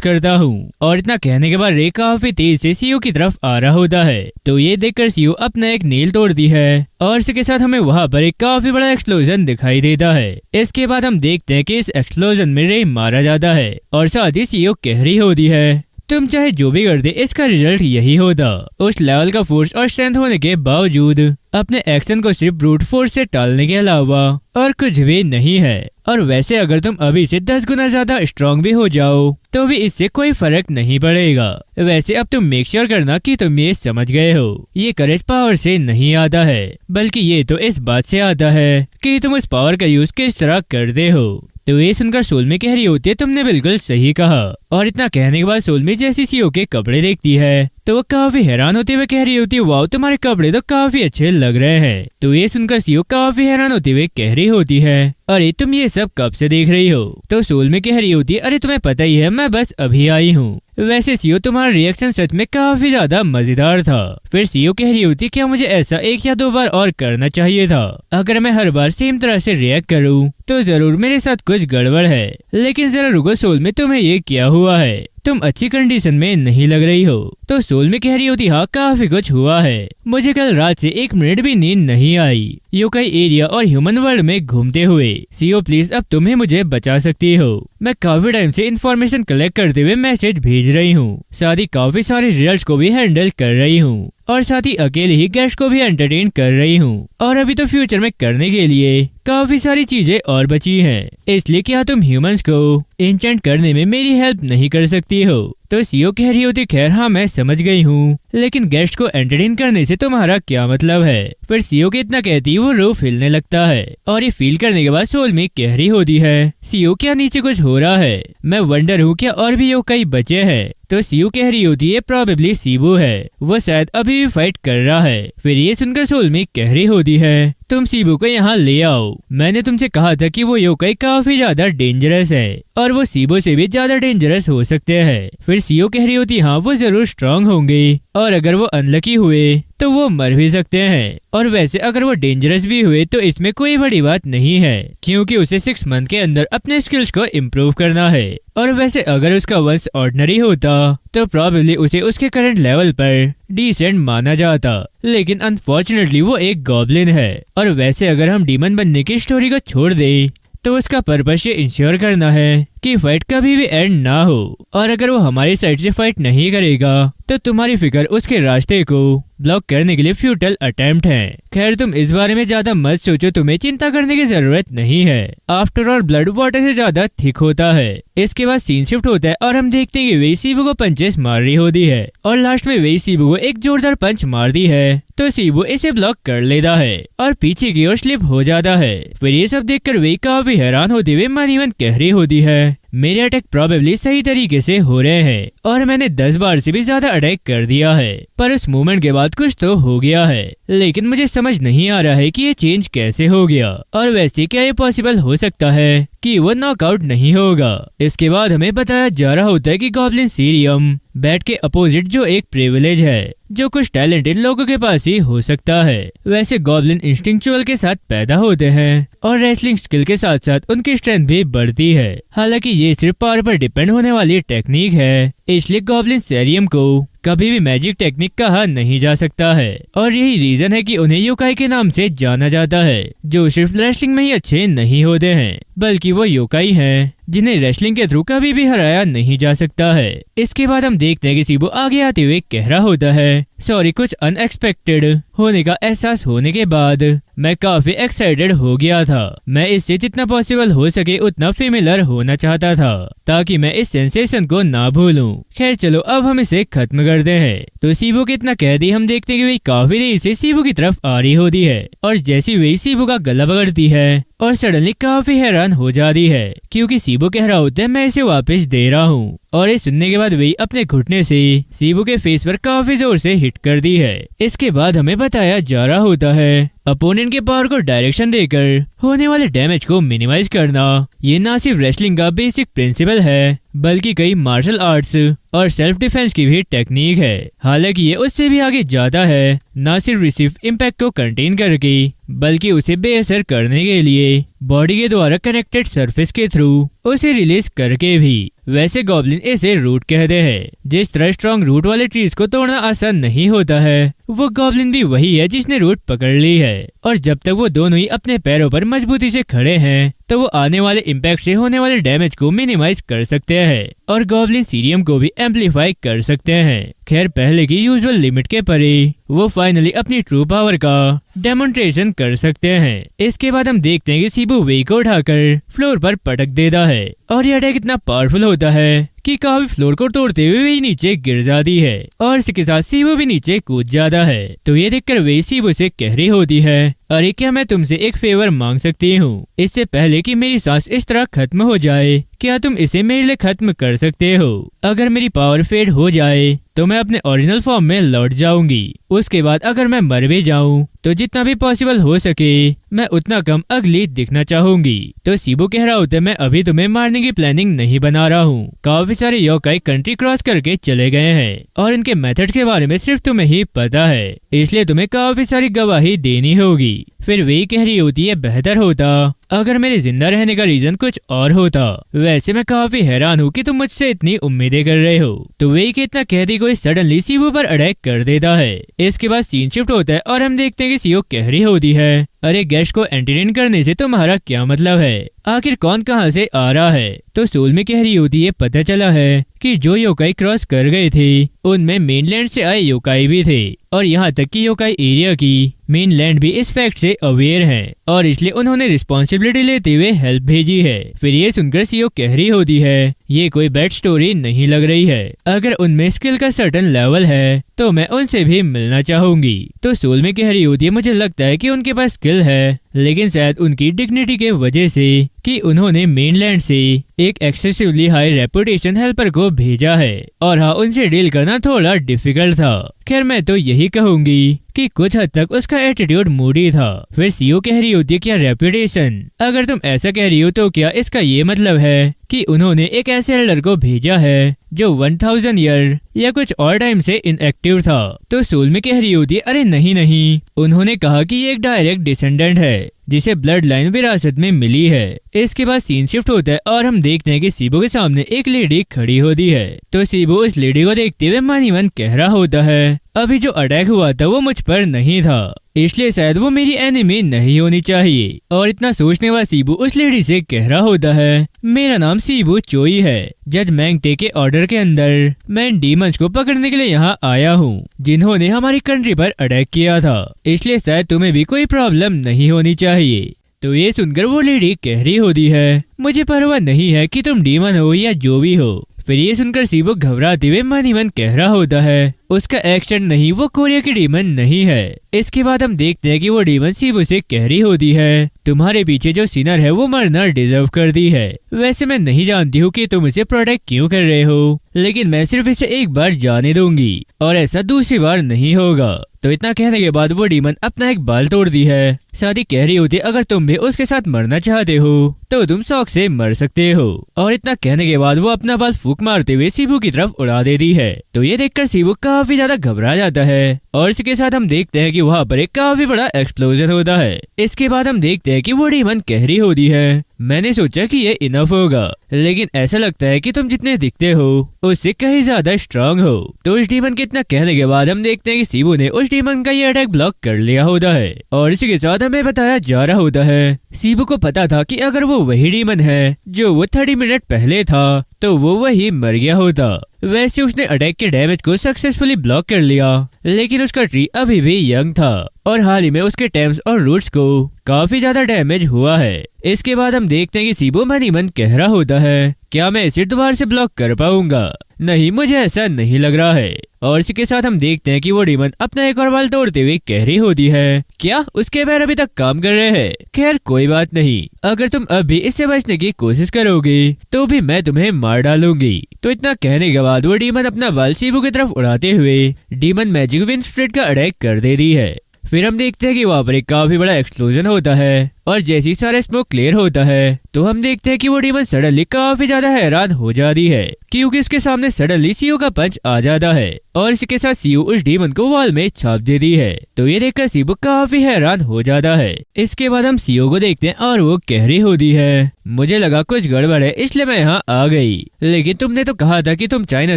करता हूँ। और इतना कहने के बाद रे काफी तेज से सीओ की तरफ आ रहा होता है। तो ये देखकर सीओ अपना एक नील तोड़ती है और इसके साथ हमें वहाँ पर एक काफी बड़ा एक्सप्लोजन दिखाई देता है। इसके बाद हम देखते हैं कि इस एक्सप्लोजन में रे मारा जाता है और साथ ही सीओ कह रही होती है, तुम चाहे जो भी कर दे इसका रिजल्ट यही होता। उस लेवल का फोर्स और स्ट्रेंथ होने के बावजूद अपने एक्शन को सिर्फ ब्रूट फोर्स से टालने के अलावा और कुछ भी नहीं है। और वैसे अगर तुम अभी से 10 गुना ज्यादा स्ट्रांग भी हो जाओ तो भी इससे कोई फर्क नहीं पड़ेगा। वैसे अब तुम मेक श्योर करना कि तुम ये समझ गए हो, ये करेज पावर से नहीं आता है, बल्कि ये तो इस बात से आता है कि तुम उस पावर का यूज किस तरह करते हो। तो ये सुनकर सोलमी कह रही होती है, तुमने बिल्कुल सही कहा। और इतना कहने के बाद सोलमी जैसी सीओ के कपड़े देखती है तो वो काफी हैरान होते हुए कह रही होती है, वाओ तुम्हारे कपड़े तो काफी अच्छे लग रहे हैं। तो ये सुनकर सीओ काफी हैरान होते हुए कह रही होती है, अरे तुम ये सब कब से देख रही हो। तो सोलमी कह रही होती है, अरे तुम्हें पता ही है मैं बस अभी आई हूँ। वैसे सीओ तुम्हारा रिएक्शन सच में काफी ज्यादा मजेदार था। फिर सीओ कह रही होती, क्या मुझे ऐसा 1 या 2 बार और करना चाहिए था। अगर मैं हर बार सेम तरह से रिएक्ट करूँ तो जरूर मेरे साथ कुछ गड़बड़ है। लेकिन जरा रुको सोलमी, तुम्हें ये क्या हुआ है, तुम अच्छी कंडीशन में नहीं लग रही हो। तो सोलमी कह रही होती, हाँ काफी कुछ हुआ है। मुझे कल रात से 1 मिनट भी नींद नहीं आई यूकाई एरिया और ह्यूमन वर्ल्ड में घूमते हुए। सीओ प्लीज अब तुम्हें मुझे बचा सकती हो। मैं काफी टाइम से इन्फॉर्मेशन कलेक्ट करते हुए मैसेज भेज रही हूँ, साथ ही काफी सारे रिजल्ट्स को भी हैंडल कर रही हूँ और साथ ही अकेले ही गेस्ट को भी एंटरटेन कर रही हूँ। और अभी तो फ्यूचर में करने के लिए काफी सारी चीजें और बची हैं। इसलिए क्या तुम ह्यूमंस को एन्चेंट करने में मेरी हेल्प नहीं कर सकती हो। तो सीओ कह रही होती खैर हाँ मैं समझ गई हूँ, लेकिन गेस्ट को एंटरटेन करने से तुम्हारा क्या मतलब है। फिर सीओ के इतना कहती वो रूफ हिलने लगता है और ये फील करने के बाद सोलमी कह रही होती है सीओ क्या नीचे कुछ हो रहा है, मैं वंडर हूँ क्या और भी योकाई बचे हैं। तो सीयू कह रही होती है प्रोबेबली सीबू है, वो शायद अभी भी फाइट कर रहा है। फिर ये सुनकर सोलमी कह रही होती है तुम सीबू को यहाँ ले आओ, मैंने तुमसे कहा था कि वो योकाई काफी ज्यादा डेंजरस है और वो सीबू से भी ज्यादा डेंजरस हो सकते हैं। फिर सीओ कह रही होती हाँ वो जरूर स्ट्रांग होंगे और अगर वो अनलकी हुए तो वो मर भी सकते हैं, और वैसे अगर वो डेंजरस भी हुए तो इसमें कोई बड़ी बात नहीं है क्योंकि उसे 6 मंथ के अंदर अपने स्किल्स को इम्प्रूव करना है। और वैसे अगर उसका वंश ऑर्डिनरी होता तो प्रोबेबली उसे उसके करंट लेवल पर डिसेंट माना जाता, लेकिन अनफॉर्चुनेटली वो एक गॉब्लिन है। और वैसे अगर हम डीमन बनने की स्टोरी को छोड़ दें तो उसका पर्पस ये इंश्योर करना है कि फाइट कभी भी एंड ना हो, और अगर वो हमारी साइड से फाइट नहीं करेगा तो तुम्हारी फिक्र उसके रास्ते को ब्लॉक करने के लिए फ्यूटल अटेम्प्ट है। खैर तुम इस बारे में ज्यादा मत सोचो, तुम्हें चिंता करने की जरूरत नहीं है। आफ्टर ऑल ब्लड वाटर से ज्यादा थिक होता है। इसके बाद सीन शिफ्ट होता है और हम देखते हैं कि वेई सीबू को पंचेस मार रही होती है और लास्ट में वेई सीबू को एक जोरदार पंच मार दी है तो सीबू इसे ब्लॉक कर लेता है और पीछे की ओर स्लिप हो जाता है। फिर ये सब देखकर वेई काफी हैरान होते हुए मन ही मन कह रही होती है मेरे अटैक प्रोबेबली सही तरीके से हो रहे हैं और मैंने 10 बार से भी ज्यादा अटैक कर दिया है, पर उस मूवमेंट के बाद कुछ तो हो गया है, लेकिन मुझे समझ नहीं आ रहा है कि ये चेंज कैसे हो गया और वैसे क्या ये पॉसिबल हो सकता है कि वो नॉकआउट नहीं होगा। इसके बाद हमें बताया जा रहा होता है कि गॉब्लिन सीरियम बैट के अपोजिट जो एक प्रिविलेज है जो कुछ टैलेंटेड लोगों के पास ही हो सकता है। वैसे गॉब्लिन इंस्टिंक्चुअल के साथ पैदा होते हैं और रेसलिंग स्किल के साथ साथ उनकी स्ट्रेंथ भी बढ़ती है। हालांकि ये सिर्फ पावर पर डिपेंड होने वाली टेक्निक है, इसलिए गॉब्लिन सेरियम को कभी भी मैजिक टेक्निक कहा नहीं जा सकता है और यही रीजन है कि उन्हें योकाई के नाम से जाना जाता है जो सिर्फ रेसलिंग में ही अच्छे नहीं होते हैं बल्कि वो योकाई हैं जिन्हें रेसलिंग के थ्रू कभी भी हराया नहीं जा सकता है। इसके बाद हम देखते हैं कि सीबू आगे आते हुए कह रहा होता है सॉरी, कुछ अनएक्सपेक्टेड होने का एहसास होने के बाद मैं काफी एक्साइटेड हो गया था। मैं इससे जितना पॉसिबल हो सके उतना फेमिलर होना चाहता था ताकि मैं इस सेंसेशन को ना भूलूं। खैर चलो अब हम इसे खत्म करते हैं। तो सीबू के इतना कह दी हम देखते हैं कि वही काफी देर से सीबू की तरफ आ रही होती है और जैसी वही सीबू का गला पकड़ती है और सडनली काफी हैरान हो जाती है क्योंकि सीबू कह रहा होता है मैं इसे वापस दे रहा हूँ। और ये सुनने के बाद वही अपने घुटने से सीबू के फेस पर काफी जोर से हिट कर दी है। इसके बाद हमें बताया जा रहा होता है अपोनेंट के पावर को डायरेक्शन देकर होने वाले डैमेज को मिनिमाइज करना ये ना सिर्फ रेसलिंग का बेसिक प्रिंसिपल है बल्कि कई मार्शल आर्ट्स और सेल्फ डिफेंस की भी टेक्निक है। हालांकि ये उससे भी आगे जाता है, न सिर्फ रिसीव इम्पैक्ट को कंटेन करके बल्कि उसे बेअसर करने के लिए बॉडी के द्वारा कनेक्टेड सरफेस के थ्रू उसे रिलीज करके भी। वैसे गॉब्लिन इसे रूट कहते हैं। जिस तरह स्ट्रॉन्ग रूट वाले ट्रीज को तोड़ना आसान नहीं होता है वो गॉब्लिन भी वही है जिसने रूट पकड़ ली है और जब तक वो दोनों ही अपने पैरों पर मजबूती से खड़े हैं तो वो आने वाले इम्पैक्ट से होने वाले डैमेज को मिनिमाइज कर सकते हैं और गॉब्लिन सीरियम को भी एम्पलीफाई कर सकते हैं। खैर पहले की यूजुअल लिमिट के परे वो फाइनली अपनी ट्रू पावर का डेमोन्स्ट्रेशन कर सकते हैं। इसके बाद हम देखते हैं कि सीबू वेई को उठाकर फ्लोर पर पटक देता है और यह अटैक इतना पावरफुल होता है कि काफी फ्लोर को तोड़ते हुए वेई नीचे गिर जाती है और इसके साथ सीबू भी नीचे कूद जाता है। तो ये देखकर वेई सीबू से कह रही होती है अरे क्या मैं तुमसे एक फेवर मांग सकती हूँ? इससे पहले कि मेरी सांस इस तरह खत्म हो जाए क्या तुम इसे मेरे लिए खत्म कर सकते हो? अगर मेरी पावर फेड हो जाए तो मैं अपने ओरिजिनल फॉर्म में लौट जाऊंगी। उसके बाद अगर मैं मर भी जाऊं तो जितना भी पॉसिबल हो सके मैं उतना कम अगली दिखना चाहूंगी। तो सीबू कह रहा होता है मैं अभी तुम्हें मारने की प्लानिंग नहीं बना रहा हूँ। काफी सारे योकाई कंट्री क्रॉस करके चले गए हैं और इनके मेथड के बारे में सिर्फ तुम्हें ही पता है, इसलिए तुम्हें काफी सारी गवाही देनी होगी। फिर वही कह रही होती है बेहतर होता अगर मेरे जिंदा रहने का रीजन कुछ और होता। वैसे मैं काफी हैरान हूँ कि तुम मुझसे इतनी उम्मीदें कर रहे हो। तो वही के इतना कहती कोई सडनली सीबू पर अटैक कर देता है। इसके बाद सीन शिफ्ट होता है और हम देखते हैं कि सीओ कह रही होती है अरे गेस्ट को एंटरटेन करने से तुम्हारा क्या मतलब है? आखिर कौन कहाँ से आ रहा है? तो सोल में कह रही होती है पता चला है कि जो योकाई क्रॉस कर गए थे उनमें मेनलैंड से आए योकाई भी थे और यहाँ तक कि योकाई एरिया की मेनलैंड भी इस फैक्ट से अवेयर हैं और इसलिए उन्होंने रिस्पॉन्सिबिलिटी लेते हुए हेल्प भेजी है। फिर ये सुनकर सीओ कह रही होती है ये कोई बैड स्टोरी नहीं लग रही है। अगर उनमें स्किल का सर्टेन लेवल है तो मैं उनसे भी मिलना चाहूंगी। तो सोल में कह रही होती है, मुझे लगता है कि उनके पास स्किल है, लेकिन शायद उनकी डिग्निटी के वजह से कि उन्होंने मेनलैंड से एक एक्सेसिवली हाई रेपुटेशन हेल्पर को भेजा है और हाँ, उनसे डील करना थोड़ा डिफिकल्ट था। खैर मैं तो यही कहूंगी कि कुछ हद तक उसका एटीट्यूड मूडी था। फिर सीओ कह रही होती है, क्या रेपुटेशन? अगर तुम ऐसा कह रही हो तो क्या इसका ये मतलब है कि उन्होंने एक ऐसे एल्डर को भेजा है जो 1000 ईयर या कुछ और टाइम से इनएक्टिव था? तो सोल में कह रही होती है, अरे नहीं नहीं, उन्होंने कहा कि ये एक डायरेक्ट डिसेंडेंट है जिसे ब्लड लाइन विरासत में मिली है। इसके बाद सीन शिफ्ट होता है और हम देखते हैं कि सीबो के सामने एक लेडी खड़ी होती है। तो सीबो उस लेडी को देखते हुए मन ही मन कह रहा होता है, अभी जो अटैक हुआ था वो मुझ पर नहीं था, इसलिए शायद वो मेरी एनिमी नहीं होनी चाहिए। और इतना सोचने वाला सीबू उस लेडी से कह रहा होता है, मेरा नाम सीबू चोई है। जज मैंगटे के ऑर्डर के अंदर मैं इन डीमंस को पकड़ने के लिए यहाँ आया हूँ जिन्होंने हमारी कंट्री पर अटैक किया था, इसलिए शायद तुम्हें भी कोई प्रॉब्लम नहीं होनी चाहिए। तो ये सुनकर वो लेडी कह रही होती है, मुझे परवाह नहीं है कि तुम डीमन हो या जो भी हो। फिर ये सुनकर सीबो घबराते हुए मन ही मन कह रहा होता है, उसका एक्शन नहीं, वो कोरिया की डीमन नहीं है। इसके बाद हम देखते हैं कि वो डीमन सीबो से कह रही होती है, तुम्हारे पीछे जो सिनर है वो मरना डिजर्व करती है। वैसे मैं नहीं जानती हूँ कि तुम इसे प्रोटेक्ट क्यों कर रहे हो, लेकिन मैं सिर्फ इसे एक बार जाने दूंगी और ऐसा दूसरी बार नहीं होगा। तो इतना कहने के बाद वो डीमन अपना एक बाल तोड़ दी है। शादी कह रही होती, अगर तुम भी उसके साथ मरना चाहते हो तो तुम शौक से मर सकते हो। और इतना कहने के बाद वो अपना बाल फूंक मारते हुए सीबू की तरफ उड़ा देती है। तो ये देखकर सीबू काफी ज्यादा घबरा जाता है और इसके साथ हम देखते हैं कि वहाँ पर एक काफी बड़ा एक्सप्लोजन होता है। इसके बाद हम देखते हैं कि वो डीमन कह रही होती है, मैंने सोचा कि ये इनफ होगा, लेकिन ऐसा लगता है कि तुम जितने दिखते हो उससे कहीं ज्यादा स्ट्रांग हो। तो उस डीमन के इतना कहने के बाद हम देखते हैं कि सीबू ने उस डीमन का ये अटैक ब्लॉक कर लिया होता है। और इसी के साथ हमें बताया जा रहा होता है, सीबू को पता था कि अगर वो वही डीमन है जो वो 30 मिनट पहले था तो वो वही मर गया होता। वैसे उसने अटैक के डैमेज को सक्सेसफुली ब्लॉक कर लिया, लेकिन उसका ट्री अभी भी यंग था और हाल ही में उसके टेम्स और रूट्स को काफी ज्यादा डैमेज हुआ है। इसके बाद हम देखते हैं कि सीबो मन ही मन कह रहा होता है, क्या मैं इसे दोबारा से ब्लॉक कर पाऊंगा? नहीं, मुझे ऐसा नहीं लग रहा है। और इसी के साथ हम देखते हैं कि वो डीमन अपना एक और बाल तोड़ते हुए कह रही होती है, क्या उसके पैर अभी तक काम कर रहे हैं? खैर कोई बात नहीं, अगर तुम अभी इससे बचने की कोशिश करोगी तो भी मैं तुम्हें मार डालूंगी। तो इतना कहने के बाद वो डीमन अपना बाल सीबू की तरफ उड़ाते हुए डीमन मैजिक विंड स्प्लिट का अटैक कर देती है। फिर हम देखते हैं कि वहाँ पर एक काफी बड़ा एक्सप्लोजन होता है और जैसे ही सारा स्मोक क्लियर होता है तो हम देखते हैं कि वो डीमन सडनली काफी ज्यादा हैरान हो जाती है क्योंकि उसके सामने सडनली सीओ का पंच आ जाता है और इसके साथ सीओ उस डीमन को वॉल में छाप देती है। तो ये देखकर सीबो काफी हैरान हो जाता है। इसके बाद हम सीओ को देखते हैं और वो कह रही होती है, मुझे लगा कुछ गड़बड़ है इसलिए मैं यहाँ आ गई, लेकिन तुमने तो कहा था कि तुम चाइना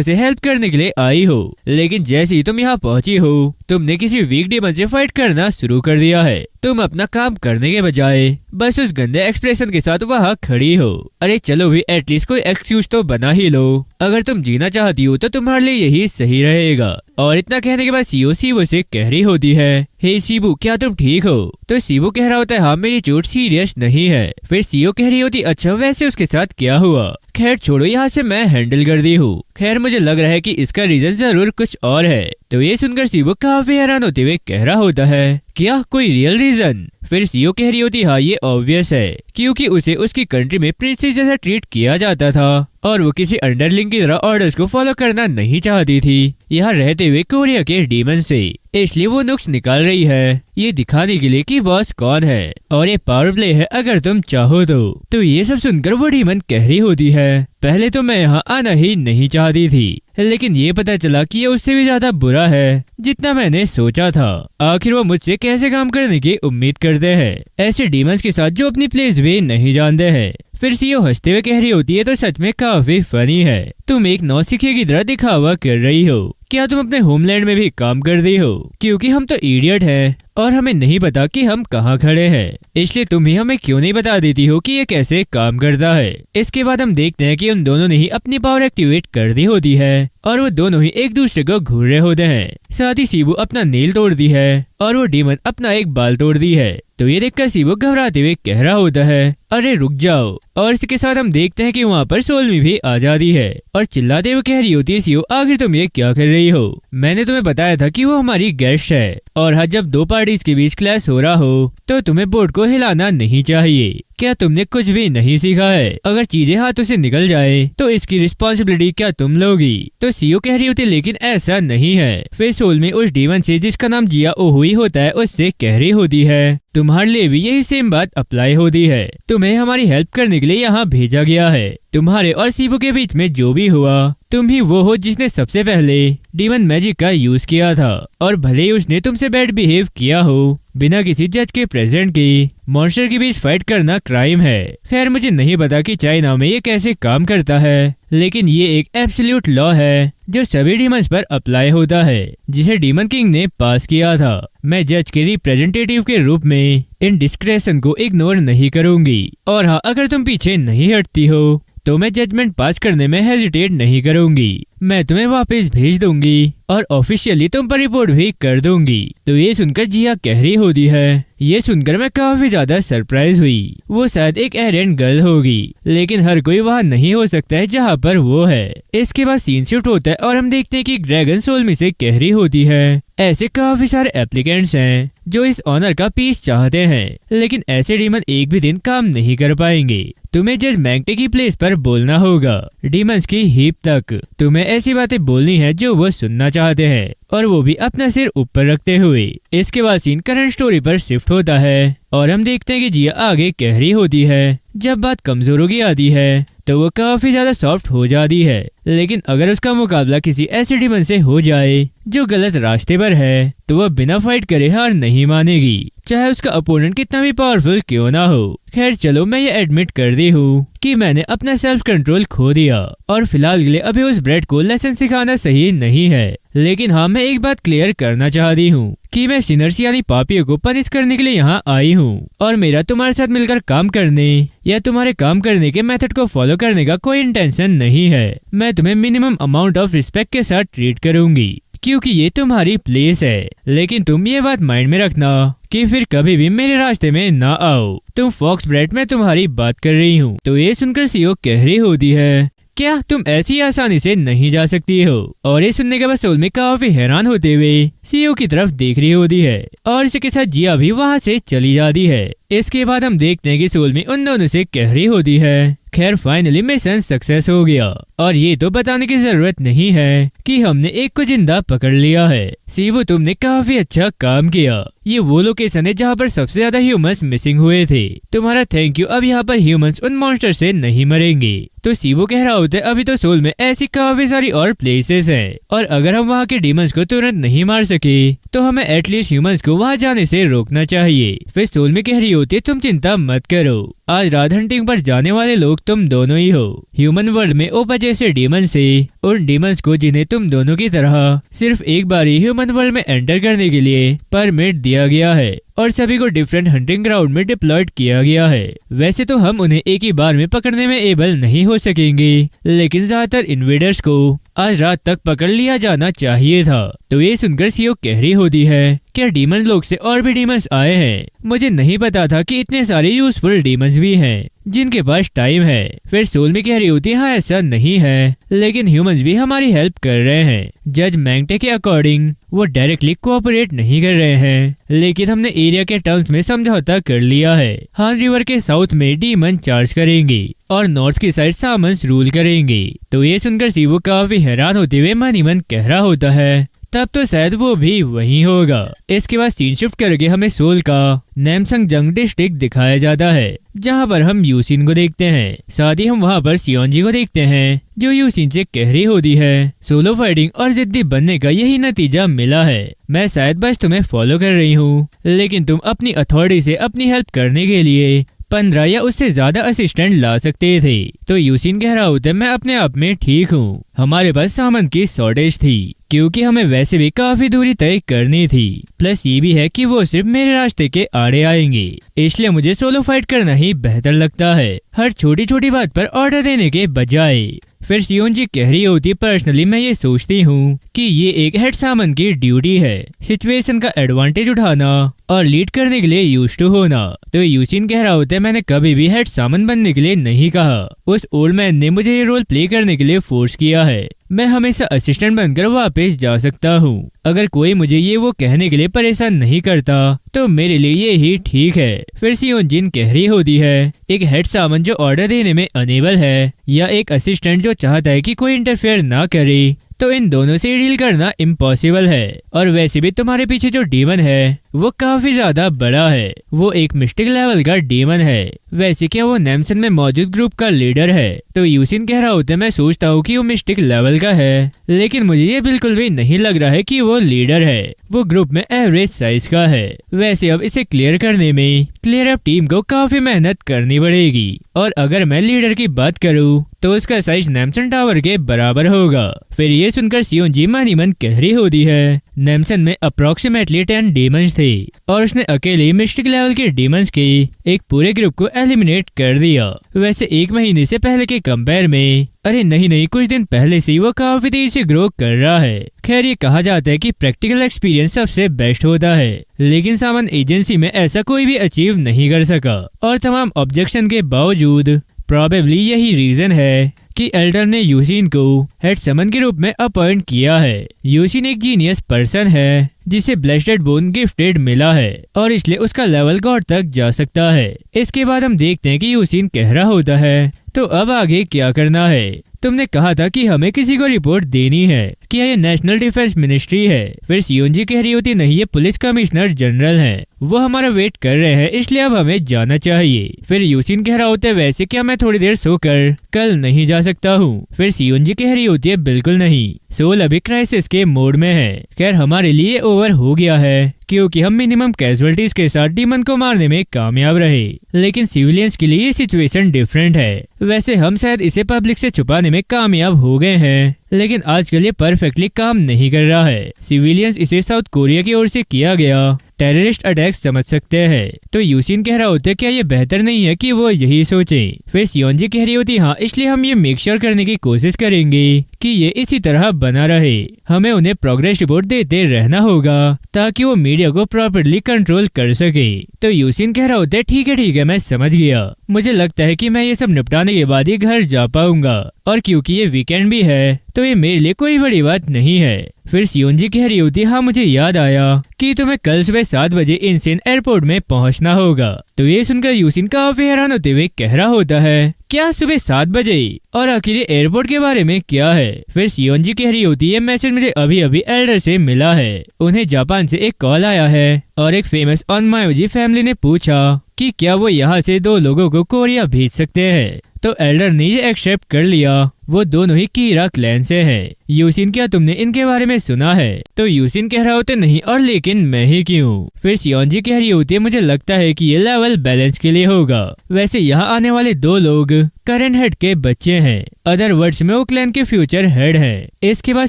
से हेल्प करने के लिए आई हो, लेकिन जैसे ही तुम यहाँ पहुँची हो तुमने किसी वीक डीमन से फाइट करना शुरू कर दिया है। तुम अपना काम करने के बजाय बस उस गंदे एक्सप्रेशन के साथ वहाँ खड़ी हो। अरे चलो भी एटलीस्ट कोई एक्सक्यूज तो बना ही लो, अगर तुम जीना चाहती हो तो तुम्हारे लिए यही सही रहेगा। और इतना कहने के बाद सीओ सीबो से कह रही होती है, हे सीबू क्या तुम ठीक हो? तो सीबू कह रहा होता है, हाँ मेरी चोट सीरियस नहीं है। फिर सीओ कह रही होती, अच्छा वैसे उसके साथ क्या हुआ? खैर छोड़ो, यहाँ से मैं हैंडल कर दी हूँ। खैर मुझे लग रहा है कि इसका रीजन जरूर कुछ और है। तो ये सुनकर सीबो काफी हैरान होते हुए कह रहा होता है, क्या कोई रियल रीजन? फिर सीओ कह रही होती, हाँ ये ऑब्वियस है क्योंकि उसे उसकी कंट्री में प्रिंसेस जैसा ट्रीट किया जाता था और वो किसी अंडरलिंग की तरह ऑर्डर्स को फॉलो करना नहीं चाहती थी यहाँ रहते हुए कोरिया के डीमन से, इसलिए वो नुक्स निकाल रही है ये दिखाने के लिए कि बॉस कौन है और ये पावर प्ले है अगर तुम चाहो तो ये सब सुनकर वो डीमन कह रही होती है, पहले तो मैं यहाँ आना ही नहीं चाहती थी, लेकिन ये पता चला कि ये उससे भी ज्यादा बुरा है जितना मैंने सोचा था। आखिर वो मुझसे कैसे काम करने की उम्मीद करते हैं, ऐसे डीमंस के साथ जो अपनी प्लेस भी नहीं जानते हैं। फिर सीओ हंसते हुए कह रही होती है, तो सच में काफी फनी है, तुम एक नौसिखिए की तरह दिखावा कर रही हो। क्या तुम अपने होमलैंड में भी काम कर रही हो? क्योंकि हम तो इडियट हैं और हमें नहीं पता कि हम कहाँ खड़े हैं, इसलिए तुम ही हमें क्यों नहीं बता देती हो कि ये कैसे काम करता है। इसके बाद हम देखते हैं कि उन दोनों ने ही अपनी पावर एक्टिवेट कर दी होती है और वो दोनों ही एक दूसरे को घूर रहे होते हैं। साथ ही सीबू अपना नेल तोड़ दी है और वो डीमन अपना एक बाल तोड़ दी है। तो ये देखकर सीबू घबराते हुए कह रहा होता है, अरे रुक जाओ। और इसके साथ हम देखते हैं कि वहाँ पर सोल्मी भी आ जाती है और चिल्लाते हुए कह रही होती है, सीओ आखिर तुम ये क्या कर रही हो? मैंने तुम्हें बताया था कि वो हमारी गेस्ट है और हाँ, जब दो पार्टीज के बीच क्लैश हो रहा हो तो तुम्हें बोर्ड को हिलाना नहीं चाहिए। क्या तुमने कुछ भी नहीं सीखा है? अगर चीजें हाथों से निकल जाए तो इसकी रिस्पॉन्सिबिलिटी क्या तुम लोगी? तो सीओ कह रही होती, लेकिन ऐसा नहीं है। फिर सोल्मी उस डीमन से जिसका नाम जिया ओहुई होता है उससे कह रही होती है, तुम्हारे लिए भी यही सेम बात अप्लाई होती है। तुम्हें हमारी हेल्प करने के लिए यहाँ भेजा गया है। तुम्हारे और सीबू के बीच में जो भी हुआ, तुम ही वो हो जिसने सबसे पहले डीमन मैजिक का यूज किया था। और भले ही उसने तुमसे बैड बिहेव किया हो, बिना किसी जज के प्रेजेंट के मॉन्स्टर के बीच फाइट करना क्राइम है। खैर मुझे नहीं पता कि चाइना में ये कैसे काम करता है, लेकिन ये एक एब्सोल्यूट लॉ है जो सभी डीमंस पर अप्लाई होता है, जिसे डीमन किंग ने पास किया था। मैं जज के रिप्रेजेंटेटिव के रूप में इन डिस्क्रेशन को इग्नोर नहीं करूंगी। और हाँ, अगर तुम पीछे नहीं हटती हो तो मैं जजमेंट पास करने में हेजिटेट नहीं करूंगी। मैं तुम्हें वापस भेज दूंगी और ऑफिशियली तुम पर रिपोर्ट भी कर दूंगी। तो ये सुनकर जिया कह रही होती है, ये सुनकर मैं काफी ज्यादा सरप्राइज हुई। वो शायद एक एरेंट गर्ल होगी, लेकिन हर कोई वहाँ नहीं हो सकता है जहाँ पर वो है। इसके बाद सीन शिफ्ट होता है और हम देखते हैं कि ड्रैगन सोल्मी से कह रही होती है, ऐसे काफी सारे एप्लीकेंट्स हैं जो इस ऑनर का पीस चाहते हैं, लेकिन ऐसे डीमन एक भी दिन काम नहीं कर पाएंगे। तुम्हें जज मैंगटे की प्लेस पर बोलना होगा, डीमंस की हीप तक। तुम्हें ऐसी बातें बोलनी है जो वो सुनना चाहते हैं, और वो भी अपना सिर ऊपर रखते हुए। इसके बाद सीन करंट स्टोरी पर शिफ्ट होता है और हम देखते हैं कि जिया आगे कह रही होती है, जब बात कमजोरों की आती है तो वो काफी ज्यादा सॉफ्ट हो जाती है, लेकिन अगर उसका मुकाबला किसी ऐसे डीमन से हो जाए जो गलत रास्ते पर है तो वह बिना फाइट करे हार नहीं मानेगी, चाहे उसका अपोनेंट कितना भी पावरफुल क्यों ना हो। खैर चलो, मैं ये एडमिट कर दी हूँ कि मैंने अपना सेल्फ कंट्रोल खो दिया और फिलहाल के लिए अभी उस ब्रेड को लेसन सिखाना सही नहीं है। लेकिन हाँ, मैं एक बात क्लियर करना चाहती हूँ कि मैं सिनर्स यानी पापियों को पनिश करने के लिए यहाँ आई हूँ, और मेरा तुम्हारे साथ मिलकर काम करने या तुम्हारे काम करने के मेथड को फॉलो करने का कोई इंटेंशन नहीं है। मैं तुम्हें मिनिमम अमाउंट ऑफ रिस्पेक्ट के साथ ट्रीट करूंगी क्योंकि ये तुम्हारी प्लेस है, लेकिन तुम ये बात माइंड में रखना कि फिर कभी भी मेरे रास्ते में ना आओ। तुम फॉक्स ब्रेड में तुम्हारी बात कर रही हूँ। तो ये सुनकर सीओ कह रही होती है, क्या तुम ऐसी आसानी से नहीं जा सकती हो? और ये सुनने के बाद सोल्मी काफी हैरान होते हुए सीओ की तरफ देख रही होती है और इसके साथ जिया भी वहाँ से चली जाती है। इसके बाद हम देखते हैं कि सोल्मी उन दोनों से कह रही होती है, खैर फाइनली मिशन सक्सेस हो गया और ये तो बताने की जरूरत नहीं है कि हमने एक को जिंदा पकड़ लिया है। सीबू, तुमने काफी अच्छा काम किया। ये वो लोकेशन है जहाँ पर सबसे ज्यादा ह्यूमंस मिसिंग हुए थे। तुम्हारा थैंक यू। अब यहाँ पर ह्यूमंस उन मॉन्स्टर से नहीं मरेंगे। तो सीबू कह रहा होता है, अभी तो सोल में ऐसी काफी सारी और प्लेसेस हैं और अगर हम वहाँ के डीमंस को तुरंत नहीं मार सके तो हमें एटलीस्ट ह्यूमंस को वहाँ जाने से रोकना चाहिए। फिर सोल में कह रही होती है, तुम चिंता मत करो, आज रात हंटिंग पर जाने वाले लोग तुम दोनों ही हो। ह्यूमन वर्ल्ड में ओपा जैसे डीमन से उन डीमंस को जिन्हें तुम दोनों की तरह सिर्फ एक बार ही ह्यूमन वर्ल्ड में एंटर करने के लिए परमिट दिया गया है और सभी को डिफरेंट हंटिंग ग्राउंड में डिप्लॉयड किया गया है। वैसे तो हम उन्हें एक ही बार में पकड़ने में एबल नहीं हो सकेंगे, लेकिन ज्यादातर इन्वेडर्स को आज रात तक पकड़ लिया जाना चाहिए था। तो ये सुनकर सीओ कह रही होती है, क्या डीमन लोग से और भी डीमंस आए हैं? मुझे नहीं पता था कि इतने सारे यूजफुल डीमंस भी हैं जिनके पास टाइम है। फिर सोल में कह रही होती है, हाँ ऐसा नहीं है, लेकिन ह्यूमंस भी हमारी हेल्प कर रहे हैं। जज मैंगटे के अकॉर्डिंग वो डायरेक्टली कोऑपरेट नहीं कर रहे हैं, लेकिन हमने एरिया के टर्म्स में समझौता कर लिया है। हान रिवर के साउथ में डीमन चार्ज करेंगे और नॉर्थ की साइड सामंस रूल करेंगे। तो ये सुनकर सीबू काफी हैरान होते हुए मन ही मन कह रहा होता है, तब तो शायद वो भी वहीं होगा। इसके बाद सीन शिफ्ट करके हमें सोल का नैमसंग जंग डिस्ट्रिक्ट दिखाया जाता है, जहां पर हम यूसिन को देखते हैं। साथ ही हम वहां पर सियोंजी को देखते हैं, जो यूसिन से कह रही होती है, सोलो फाइटिंग और जिद्दी बनने का यही नतीजा मिला है। मैं शायद बस तुम्हें फॉलो कर रही हूँ, लेकिन तुम अपनी अथॉरिटी से अपनी हेल्प करने के लिए 15 या उससे ज्यादा असिस्टेंट ला सकते थे। तो यूसिन कह रहा होता है, मैं अपने आप में ठीक हूँ, हमारे पास सामान की शॉर्टेज थी क्योंकि हमें वैसे भी काफी दूरी तय करनी थी। प्लस ये भी है कि वो सिर्फ मेरे रास्ते के आड़े आएंगे, इसलिए मुझे सोलो फाइट करना ही बेहतर लगता है, हर छोटी छोटी बात पर ऑर्डर देने के बजाय। फिर सियोन जी कह रही होती, पर्सनली मैं ये सोचती हूँ कि ये एक हेड सामन की ड्यूटी है, सिचुएशन का एडवांटेज उठाना और लीड करने के लिए यूज्ड टू होना। तो यूसिन कह रहा होता है, मैंने कभी भी हेड सामन बनने के लिए नहीं कहा, उस ओल्ड मैन ने मुझे ये रोल प्ले करने के लिए फोर्स किया है, मैं हमेशा असिस्टेंट बनकर वापस जा सकता हूँ। अगर कोई मुझे ये वो कहने के लिए परेशान नहीं करता तो मेरे लिए ये ही ठीक है। फिर सियोन जिन कह रही होती है, एक हेड सामन जो ऑर्डर देने में अनेबल है या एक असिस्टेंट जो चाहता है कि कोई इंटरफेयर ना करे, तो इन दोनों से डील करना इम्पॉसिबल है। और वैसे भी तुम्हारे पीछे जो डीमन है वो काफी ज्यादा बड़ा है, वो एक मिस्टिक लेवल का डीमन है। वैसे क्या वो नेम्सन में मौजूद ग्रुप का लीडर है? तो यूसिन कह रहा होता है, मैं सोचता हूँ कि वो मिस्टिक लेवल का है, लेकिन मुझे ये बिल्कुल भी नहीं लग रहा है कि वो लीडर है, वो ग्रुप में एवरेज साइज का है। वैसे अब इसे क्लियर करने में क्लियर अप टीम को काफी मेहनत करनी पड़ेगी, और अगर मैं लीडर की बात करूँ तो उसका साइज नेम्सन टावर के बराबर होगा। फिर ये सुनकर सियोन जी मन ही मन कह रही होती है, नेम्सन में अप्रोक्सीमेटली 10 डीमंस थे और उसने अकेले मिस्टिक लेवल के डीमंस के एक पूरे ग्रुप को एलिमिनेट कर दिया। वैसे 1 महीने से पहले के कंपेयर में, अरे नहीं, कुछ दिन पहले से वो काफी तेजी से ग्रो कर रहा है। खैर ये कहा जाता है कि प्रैक्टिकल एक्सपीरियंस सबसे बेस्ट होता है, लेकिन सामान एजेंसी में ऐसा कोई भी अचीव नहीं कर सका, और तमाम ऑब्जेक्शन के बावजूद प्रोबेबली यही रीजन है कि एल्डर ने यूसिन को हेड समन के रूप में अपॉइंट किया है। यूसिन एक जीनियस पर्सन है जिसे ब्लेस्टेड बोन गिफ्टेड मिला है, और इसलिए उसका लेवल गॉड तक जा सकता है। इसके बाद हम देखते हैं कि यूसिन कह रहा होता है, तो अब आगे क्या करना है? तुमने कहा था कि हमें किसी को रिपोर्ट देनी है, क्या ये नेशनल डिफेंस मिनिस्ट्री है? फिर सियोन जी कह रही होती, नहीं ये पुलिस कमिश्नर जनरल है, वो हमारा वेट कर रहे हैं, इसलिए अब हमें जाना चाहिए। फिर यूसिन कह रहा होता है, वैसे क्या मैं थोड़ी देर सोकर कल नहीं जा सकता हूँ? फिर सियोन जी कह रही होती है, बिल्कुल नहीं, सोल अभी क्राइसिस के मोड में है। खैर हमारे लिए ओवर हो गया है, क्योंकि हम मिनिमम कैजुअलिटीज के साथ डीमन को मारने में कामयाब रहे, लेकिन सिविलियंस के लिए ये सिचुएशन डिफरेंट है। वैसे हम शायद इसे पब्लिक से छुपाने में कामयाब हो गए हैं, लेकिन आजकल ये परफेक्टली काम नहीं कर रहा है। सिविलियंस इसे साउथ कोरिया की ओर से किया गया टेररिस्ट अटैक समझ सकते हैं। तो यूसिन कह रहा होता है, क्या ये बेहतर नहीं है कि वो यही सोचे? फिर सियोन जी कह रही होती, हाँ इसलिए हम ये मेक श्योर करने की कोशिश करेंगे कि ये इसी तरह बना रहे। हमें उन्हें प्रोग्रेस रिपोर्ट देते रहना होगा ताकि वो मीडिया को प्रॉपर्ली कंट्रोल कर सके। तो यूसिन कह रहा होता है, ठीक है मैं समझ गया, मुझे लगता है कि मैं ये सब निपटाने के बाद ही घर जा पाऊंगा, और क्योंकि ये वीकेंड भी है तो ये मेरे लिए कोई बड़ी बात नहीं है। फिर सियोन जी कह रही होती, हाँ मुझे याद आया कि तुम्हें कल सुबह 7 बजे इंसेन एयरपोर्ट में पहुंचना होगा। तो ये सुनकर यूसिन काफी हैरान होते हुए कह रहा होता है, क्या सुबह 7 बजे? और आखिर ये एयरपोर्ट के बारे में क्या है? फिर सियोन जी कह रही होती है, मैसेज मुझे अभी अभी एल्डर से मिला है, उन्हें जापान से एक कॉल आया है और एक फेमस ऑनमायोजी फैमिली ने पूछा कि क्या वो यहाँ से 2 लोगों को कोरिया भेज सकते हैं। तो एल्डर ने ये एक्सेप्ट कर लिया, वो दोनों ही कीरा क्लैन से हैं। यूसिन, क्या तुमने इनके बारे में सुना है? तो यूसिन कह रहा होता नहीं, और लेकिन मैं ही क्यों? फिर सियोन जी कह रही होती है, मुझे लगता है कि ये लेवल बैलेंस के लिए होगा। वैसे यहाँ आने वाले 2 लोग करंट हेड के बच्चे हैं, अदर वर्ड्स में वो क्लैन के फ्यूचर हेड हैं। इसके बाद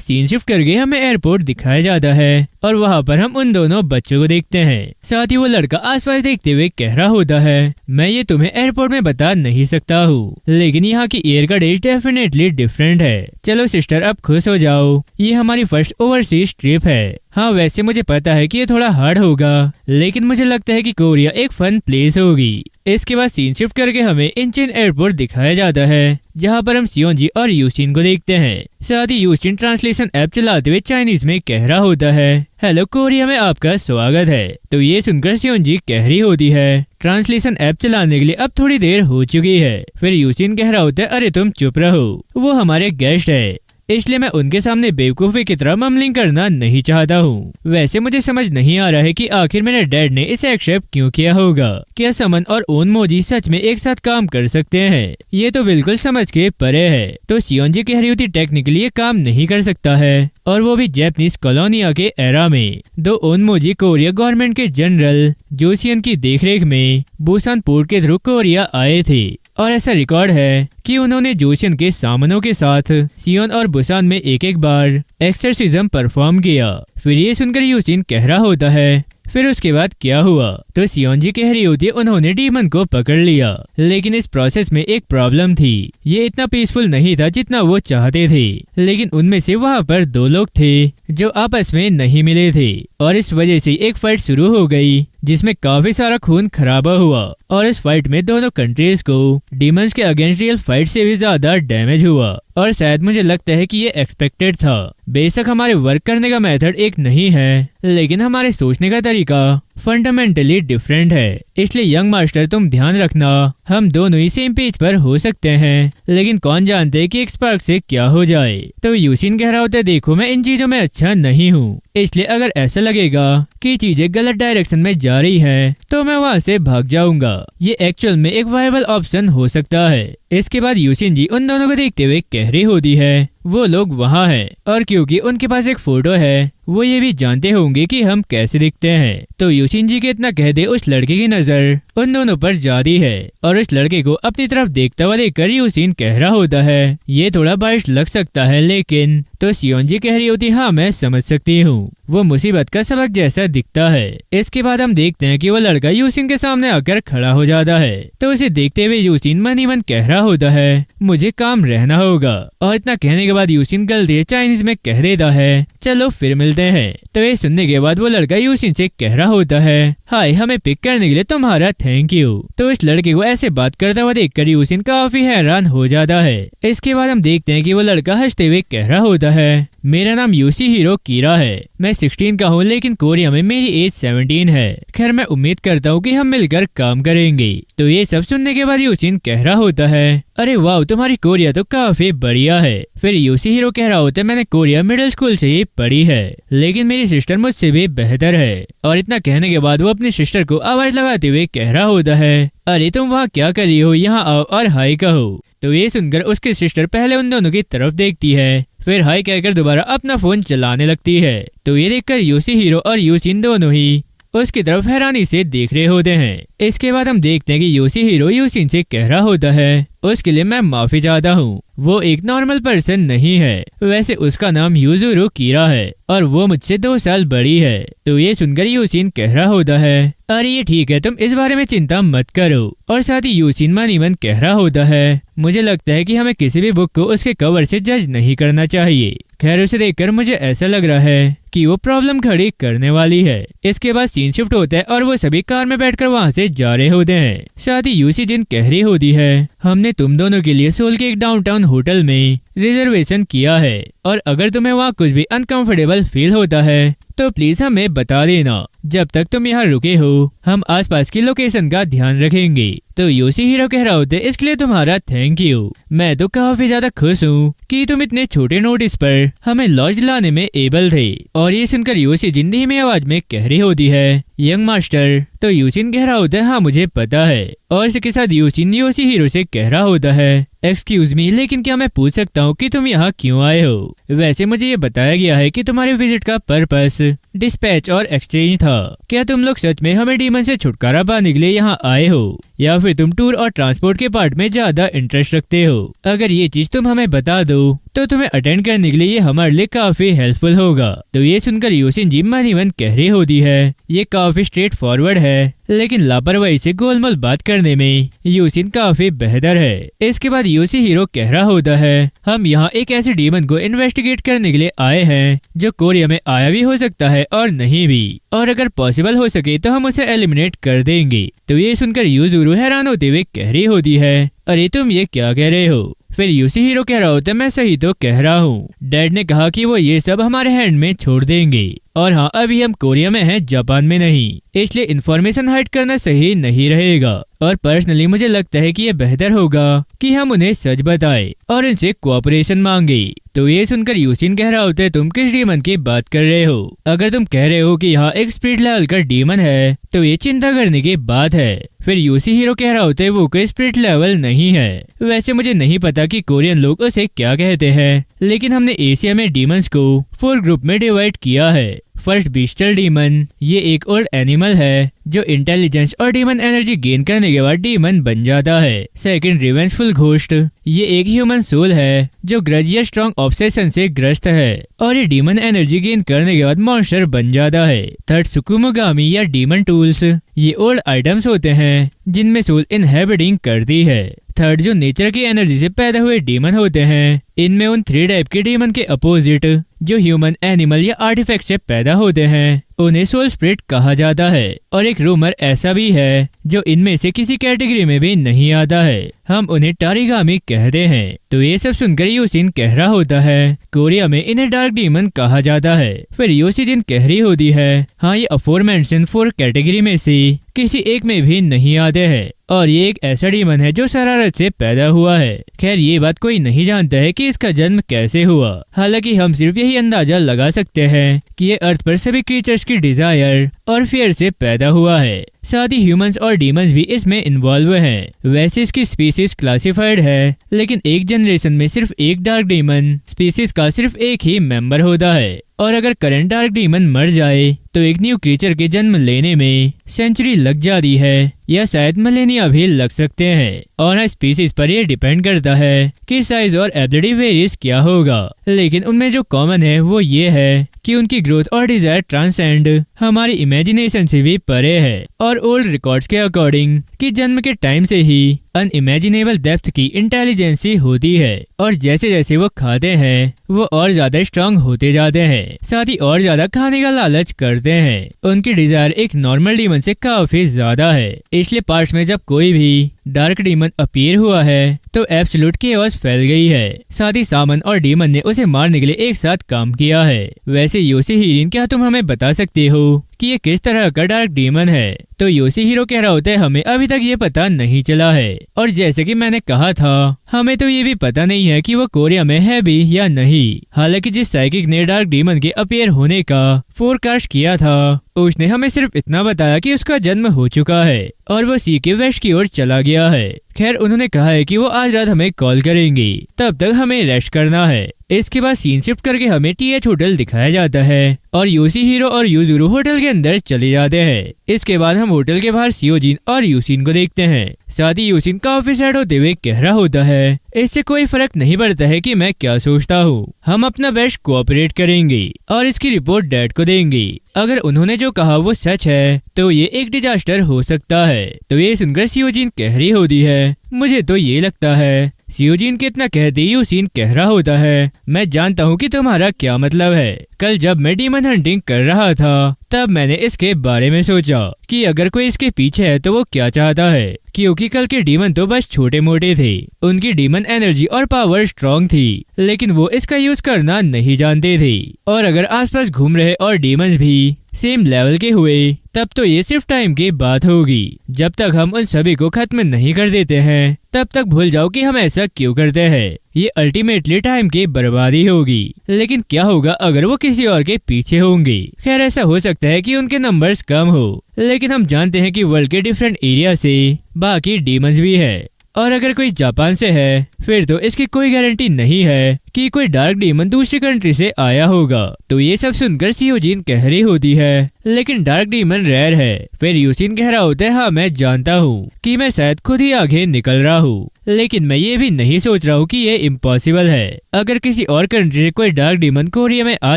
सीन शिफ्ट करके हमें एयरपोर्ट दिखाया जाता है और वहाँ पर हम उन दोनों बच्चों को देखते हैं। साथ ही वो लड़का आसपास देखते हुए कह रहा होता है, मैं ये तुम्हें एयरपोर्ट में बता नहीं सकता हूँ, लेकिन यहाँ की एयर का टेस्ट डेफिनेटली डिफरेंट है। चलो सिस्टर अब खुश हो जाओ, ये हमारी फर्स्ट ओवरसीज ट्रिप है। हाँ वैसे मुझे पता है कि ये थोड़ा हार्ड होगा, लेकिन मुझे लगता है कि कोरिया एक फन प्लेस होगी। इसके बाद सीन शिफ्ट करके हमें इंचिन एयरपोर्ट दिखाया जाता है, जहाँ पर हम सियोन जी और यूसिन को देखते हैं। साथ ही यूसिन ट्रांसलेशन ऐप चलाते हुए चाइनीज में कह रहा होता है, हेलो कोरिया में आपका स्वागत है। तो ये सुनकर सियोन जी कह रही होती है, ट्रांसलेशन ऐप चलाने के लिए अब थोड़ी देर हो चुकी है। फिर यूसिन कह रहा होता है, अरे तुम चुप रहो, वो हमारे गेस्ट है, इसलिए मैं उनके सामने बेवकूफी की तरह ममलिंग करना नहीं चाहता हूँ। वैसे मुझे समझ नहीं आ रहा है कि आखिर मेरे डैड ने इसे एक्सेप्ट क्यों किया होगा। क्या समन और ओनमोजी सच में एक साथ काम कर सकते हैं? ये तो बिल्कुल समझ के परे है। तो सियोन जी कह रही होती, टेक्निकली ये काम नहीं कर सकता है, और वो भी जापानीज कॉलोनिया के एरा में। 2 ओनमोजी कोरिया गवर्नमेंट के जनरल जोसियन की देखरेख में बुसान पोर्ट के थ्रू कोरिया आए थे। और ऐसा रिकॉर्ड है कि उन्होंने जोशिन के सामनों के साथ सियोन और बुसान में एक बार एक्सर्सिज्म परफॉर्म किया। फिर ये सुनकर यूजिन कह रहा होता है फिर उसके बाद क्या हुआ, तो सियोन जी कह रही होती है उन्होंने डीमन को पकड़ लिया, लेकिन इस प्रोसेस में एक प्रॉब्लम थी। ये इतना पीसफुल नहीं था जितना वो चाहते थे, लेकिन उनमें से वहाँ पर 2 लोग थे जो आपस में नहीं मिले थे और इस वजह से एक फाइट शुरू हो गई जिसमें काफी सारा खून खराबा हुआ और इस फाइट में दोनों कंट्रीज को डीमंस के अगेंस्ट रियल फाइट से भी ज्यादा डैमेज हुआ और शायद मुझे लगता है कि ये एक्सपेक्टेड था। बेशक हमारे वर्क करने का मेथड एक नहीं है, लेकिन हमारे सोचने का तरीका फंडामेंटली डिफरेंट है। इसलिए यंग मास्टर तुम ध्यान रखना, हम दोनों ही सेम पेज पर हो सकते हैं, लेकिन कौन जानते है कि एक स्पार्क से क्या हो जाए। तो यूजिन कह रहा होता है देखो मैं इन चीजों में अच्छा नहीं हूँ, इसलिए अगर ऐसा लगेगा कि चीजें गलत डायरेक्शन में जा रही है तो मैं वहाँ से भाग जाऊंगा। ये एक्चुअल में एक वायबल ऑप्शन हो सकता है। इसके बाद यूजिन जी उन दोनों को देखते हुए कह रही होती है वो लोग वहाँ हैं और क्योंकि उनके पास एक फोटो है वो ये भी जानते होंगे कि हम कैसे दिखते हैं। तो यूजिन जी के इतना कह दे उस लड़के की नजर उन दोनों पर जाती है और उस लड़के को अपनी तरफ देखता हुआ देखकर यूजिन कह रहा होता है ये थोड़ा बारिश लग सकता है, लेकिन तो सियोन जी कह रही होती हाँ मैं समझ सकती हूँ, वो मुसीबत का सबक जैसा दिखता है। इसके बाद हम देखते हैं कि वो लड़का यूजिन के सामने आकर खड़ा हो जाता है, तो उसे देखते हुए यूजिन मन ही मन कह रहा होता है मुझे काम रहना होगा। और इतना कहने के बाद यूजिन गलती चाइनीज में कह देता है चलो फिर मिलते हैं। तो ये सुनने के बाद वो लड़का यूजिन से कह रहा होता है हाय हमें पिक करने के लिए तुम्हारा थैंक यू। तो इस लड़के को ऐसे बात करता हुआ देखकर यूजिन काफी हैरान हो जाता है। इसके बाद हम देखते हैं कि वो लड़का हंसते हुए कह रहा होता है मेरा नाम योशिहिरो कीरा है, मैं 16 का हूँ लेकिन कोरिया में मेरी एज 17 है। खैर मैं उम्मीद करता हूँ कि हम मिलकर काम करेंगे। तो ये सब सुनने के बाद यूजिन कह रहा होता है अरे वाह तुम्हारी कोरिया तो काफी बढ़िया है। फिर योशिहिरो कह रहा होता है मैंने कोरिया मिडिल स्कूल से ही पढ़ी है, लेकिन मेरी सिस्टर मुझसे भी बेहतर है। और इतना कहने के बाद वो अपनी सिस्टर को आवाज लगाते हुए कह रहा होता है अरे तुम वहाँ क्या कर रही हो, यहाँ आओ और हाय कहो। तो ये सुनकर उसकी सिस्टर पहले उन दोनों की तरफ देखती है, फिर हाय कहकर दोबारा अपना फोन चलाने लगती है। तो ये देखकर योशिहिरो और यूजिन दोनों ही उसकी तरफ हैरानी से देख रहे होते हैं। इसके बाद हम देखते हैं कि योशिहिरो यूजिन से कह रहा होता है उसके लिए मैं माफी चाहता हूँ, वो एक नॉर्मल पर्सन नहीं है, वैसे उसका नाम युजुरो कीरा है और वो मुझसे 2 साल बड़ी है। तो ये सुनकर यूजिन कह रहा होता है अरे ये ठीक है तुम इस बारे में चिंता मत करो। और साथ ही यूजिन मन ही मन कह रहा होता है मुझे लगता है कि हमें किसी भी बुक को उसके कवर से जज नहीं करना चाहिए। खैर उसे देखकर मुझे ऐसा लग रहा है कि वो प्रॉब्लम खड़ी करने वाली है। इसके बाद सीन शिफ्ट होता है और वो सभी कार में बैठकर वहाँ से जा रहे होते हैं। साथ ही यूजिन कह रही होती है हमने तुम दोनों के लिए सोल के एक डाउनटाउन होटल में रिजर्वेशन किया है और अगर तुम्हें वहाँ कुछ भी अनकंफर्टेबल फील होता है तो प्लीज हमें बता देना। जब तक तुम यहाँ रुके हो हम आसपास की लोकेशन का ध्यान रखेंगे। तो योशिहिरो कह रहा होता है इसके लिए तुम्हारा थैंक यू, मैं तो काफी ज्यादा खुश हूँ कि तुम इतने छोटे नोटिस पर हमें लॉज लाने में एबल थे। और ये सुनकर यूजिन धीमी आवाज में कह रही होती है यंग मास्टर। तो यूजिन कह रहा होता है हाँ मुझे पता है। और इसके साथ यूजिन योशिहिरो से कह रहा होता है एक्सक्यूज मी लेकिन क्या मैं पूछ सकता हूँ कि तुम यहाँ क्यों आए हो? वैसे मुझे ये बताया गया है कि तुम्हारे विजिट का पर्पस डिस्पैच और एक्सचेंज था। क्या तुम लोग सच में हमें डीमन से छुटकारा पाने के लिए यहाँ आए हो या फिर तुम टूर और ट्रांसपोर्ट के पार्ट में ज्यादा इंटरेस्ट रखते हो? अगर ये चीज तुम हमें बता दो तो तुम्हें अटेंड करने के लिए ये हमारे लिए काफी हेल्पफुल होगा। तो ये सुनकर यूजिन जी मन ही मन कह रही होती है ये काफी स्ट्रेट फॉरवर्ड है, लेकिन लापरवाही से गोलमोल बात करने में यूजिन काफी बेहतर है। इसके बाद योशिहिरो कह रहा होता है हम यहाँ एक ऐसे डीमन को इन्वेस्टिगेट करने के लिए आए हैं जो कोरिया में आया भी हो सकता है और नहीं भी, और अगर पॉसिबल हो सके तो हम उसे एलिमिनेट कर देंगे। तो ये सुनकर युजुरो हैरान होते हुए कह रही होती है अरे तुम ये क्या कह रहे हो? फिर योशिहिरो कह रहा होता है मैं सही तो कह रहा हूँ, डैड ने कहा कि वो ये सब हमारे हैंड में छोड़ देंगे और हाँ अभी हम कोरिया में हैं जापान में नहीं, इसलिए इन्फॉर्मेशन हाइड करना सही नहीं रहेगा। और पर्सनली मुझे लगता है कि ये बेहतर होगा कि हम उन्हें सच बताएं और इनसे कोऑपरेशन मांगे। तो ये सुनकर यूजिन कह रहा होता है तुम किस डीमन की बात कर रहे हो? अगर तुम कह रहे हो कि यहाँ एक स्पिरिट लेवल का डीमन है तो ये चिंता करने की बात है। फिर योशिहिरो कह रहा होता है वो कोई स्पिरिट लेवल नहीं है। वैसे मुझे नहीं पता कि कोरियन लोग उसे क्या कहते हैं, लेकिन हमने एशिया में डीमंस को 4 ग्रुप में डिवाइड किया है। फर्स्ट बीस्टल डीमन, ये एक ओल्ड एनिमल है जो इंटेलिजेंस और डीमन एनर्जी गेन करने के बाद डीमन बन जाता है। सेकंड रिवेंजफुल घोस्ट, ये एक ह्यूमन सोल है जो ग्रज या स्ट्रॉन्ग ऑब्सेशन से ग्रस्त है और ये डीमन एनर्जी गेन करने के बाद मॉन्स्टर बन जाता है। थर्ड सुकुमोगामी या डीमन टूल्स, ये ओल्ड आइटम्स होते हैं जिनमें सोल इनहेबिटिंग करती है। थर्ड जो नेचर की एनर्जी से पैदा हुए डीमन होते हैं, इनमें उन 3 टाइप के डीमन के अपोजिट जो ह्यूमन, एनिमल या आर्टिफैक्ट से पैदा होते हैं उन्हें सोल स्पिरिट कहा जाता है। और एक रूमर ऐसा भी है जो इनमें से किसी कैटेगरी में भी नहीं आता है, हम उन्हें टारिगामी कहते हैं। तो ये सब सुनकर योशिन कह रहा होता है कोरिया में इन्हें डार्क डीमन कहा जाता है। फिर योशिजिन कह रही होती है हाँ, ये अफोरमेंशन 4 कैटेगरी में से किसी एक में भी नहीं आते हैं और ये एक ऐसा डीमन है जो शरारत से पैदा हुआ है। खैर ये बात कोई नहीं जानता है कि इसका जन्म कैसे हुआ, हालांकि हम सिर्फ यही अंदाजा लगा सकते हैं कि ये अर्थ पर सभी क्रीचर्स की डिजायर और फियर से पैदा हुआ है। साथ ही ह्यूमंस और डीमंस भी इसमें इन्वॉल्व हैं। वैसे इसकी स्पीसीज क्लासिफाइड है, लेकिन एक जनरेशन में सिर्फ एक डार्क डीमन स्पीसीज का सिर्फ एक ही मेंबर होता है और अगर करंट डार्क डीमन मर जाए तो एक न्यू क्रीचर के जन्म लेने में सेंचुरी लग जाती है या शायद मिलेनिया भी लग सकते हैं। और स्पीसीज पर यह डिपेंड करता है कि साइज और एबिलिटी वेरीज क्या होगा, लेकिन उनमें जो कॉमन है वो ये है कि उनकी ग्रोथ और डिजायर ट्रांसेंड हमारी इमेजिनेशन से भी परे है। और ओल्ड रिकॉर्ड्स के अकॉर्डिंग कि जन्म के टाइम से ही अनइमेजिनेबल डेप्थ की इंटेलिजेंसी होती है और जैसे जैसे वो खाते हैं वो और ज्यादा स्ट्रांग होते जाते हैं, साथ ही और ज्यादा खाने का लालच करते हैं। उनकी डिजायर एक नॉर्मल डीमन से काफी ज्यादा है, इसलिए पार्ट्स में जब कोई भी डार्क डीमन अपीयर हुआ है तो एब्सोल्यूट केओस फैल गई है। साथ ही सामन और डीमन ने उसे मारने के लिए एक साथ काम किया है। वैसे योशिहिरिन, क्या तुम हमें बता सकते हो कि ये किस तरह का डार्क डीमन है? तो योशिहिरो कह रहा होता है हमें अभी तक ये पता नहीं चला है और जैसे कि मैंने कहा था हमें तो ये भी पता नहीं है कि वो कोरिया में है भी या नहीं। हालांकि जिस साइकिक ने डार्क डीमन के अपीयर होने का फोरकास्ट किया था उसने हमें सिर्फ इतना बताया कि उसका जन्म हो चुका है और वो सी के वेस्ट की ओर चला गया है। खैर उन्होंने कहा है कि वो आज रात हमें कॉल करेंगी, तब तक हमें रेस्ट करना है। इसके बाद सीन शिफ्ट करके हमें टीएच होटल दिखाया जाता है और योशिहिरो और युजुरु होटल के अंदर चले जाते हैं। इसके बाद हम होटल के बाहर सियोजिन और यूसिन को देखते हैं। साथ ही यूसिन काफी सैड होते हुए कह रहा होता है इससे कोई फर्क नहीं पड़ता है कि मैं क्या सोचता हूँ, हम अपना बेस्ट कोऑपरेट करेंगे और इसकी रिपोर्ट डैड को देंगे। अगर उन्होंने जो कहा वो सच है तो ये एक डिजास्टर हो सकता है। तो ये सुनकर सियोजिन कह रही होती है मुझे तो ये लगता है। सियोजिन के इतना कहते ही यूसिन कह रहा होता है मैं जानता हूँ कि तुम्हारा क्या मतलब है। कल जब मैं डीमन हंटिंग कर रहा था तब मैंने इसके बारे में सोचा कि अगर कोई इसके पीछे है तो वो क्या चाहता है, क्योंकि कल के डीमन तो बस छोटे मोटे थे, उनकी डीमन एनर्जी और पावर स्ट्रॉन्ग थी, लेकिन वो इसका यूज करना नहीं जानते थे। और अगर आसपास घूम रहे और डीमंस भी सेम लेवल के हुए तब तो ये सिर्फ टाइम की बात होगी। जब तक हम उन सभी को खत्म नहीं कर देते हैं तब तक भूल जाओ कि हम ऐसा क्यों करते हैं, ये अल्टीमेटली टाइम की बर्बादी होगी। लेकिन क्या होगा अगर वो किसी और के पीछे होंगे? खैर ऐसा हो सकता है कि उनके नंबर्स कम हो, लेकिन हम जानते हैं कि वर्ल्ड के डिफरेंट एरिया से बाकी डीमंस भी है और अगर कोई जापान से है फिर तो इसकी कोई गारंटी नहीं है कि कोई डार्क डीमन दूसरी कंट्री से आया होगा। तो ये सब सुनकर सियोजिन कह रही होती है लेकिन डार्क डीमन रेयर है। फिर यूसिन कह रहा होता है हाँ मैं जानता हूँ कि मैं शायद खुद ही आगे निकल रहा हूँ, लेकिन मैं ये भी नहीं सोच रहा हूँ कि ये इम्पॉसिबल है। अगर किसी और कंट्री से कोई डार्क डीमन कोरिया में आ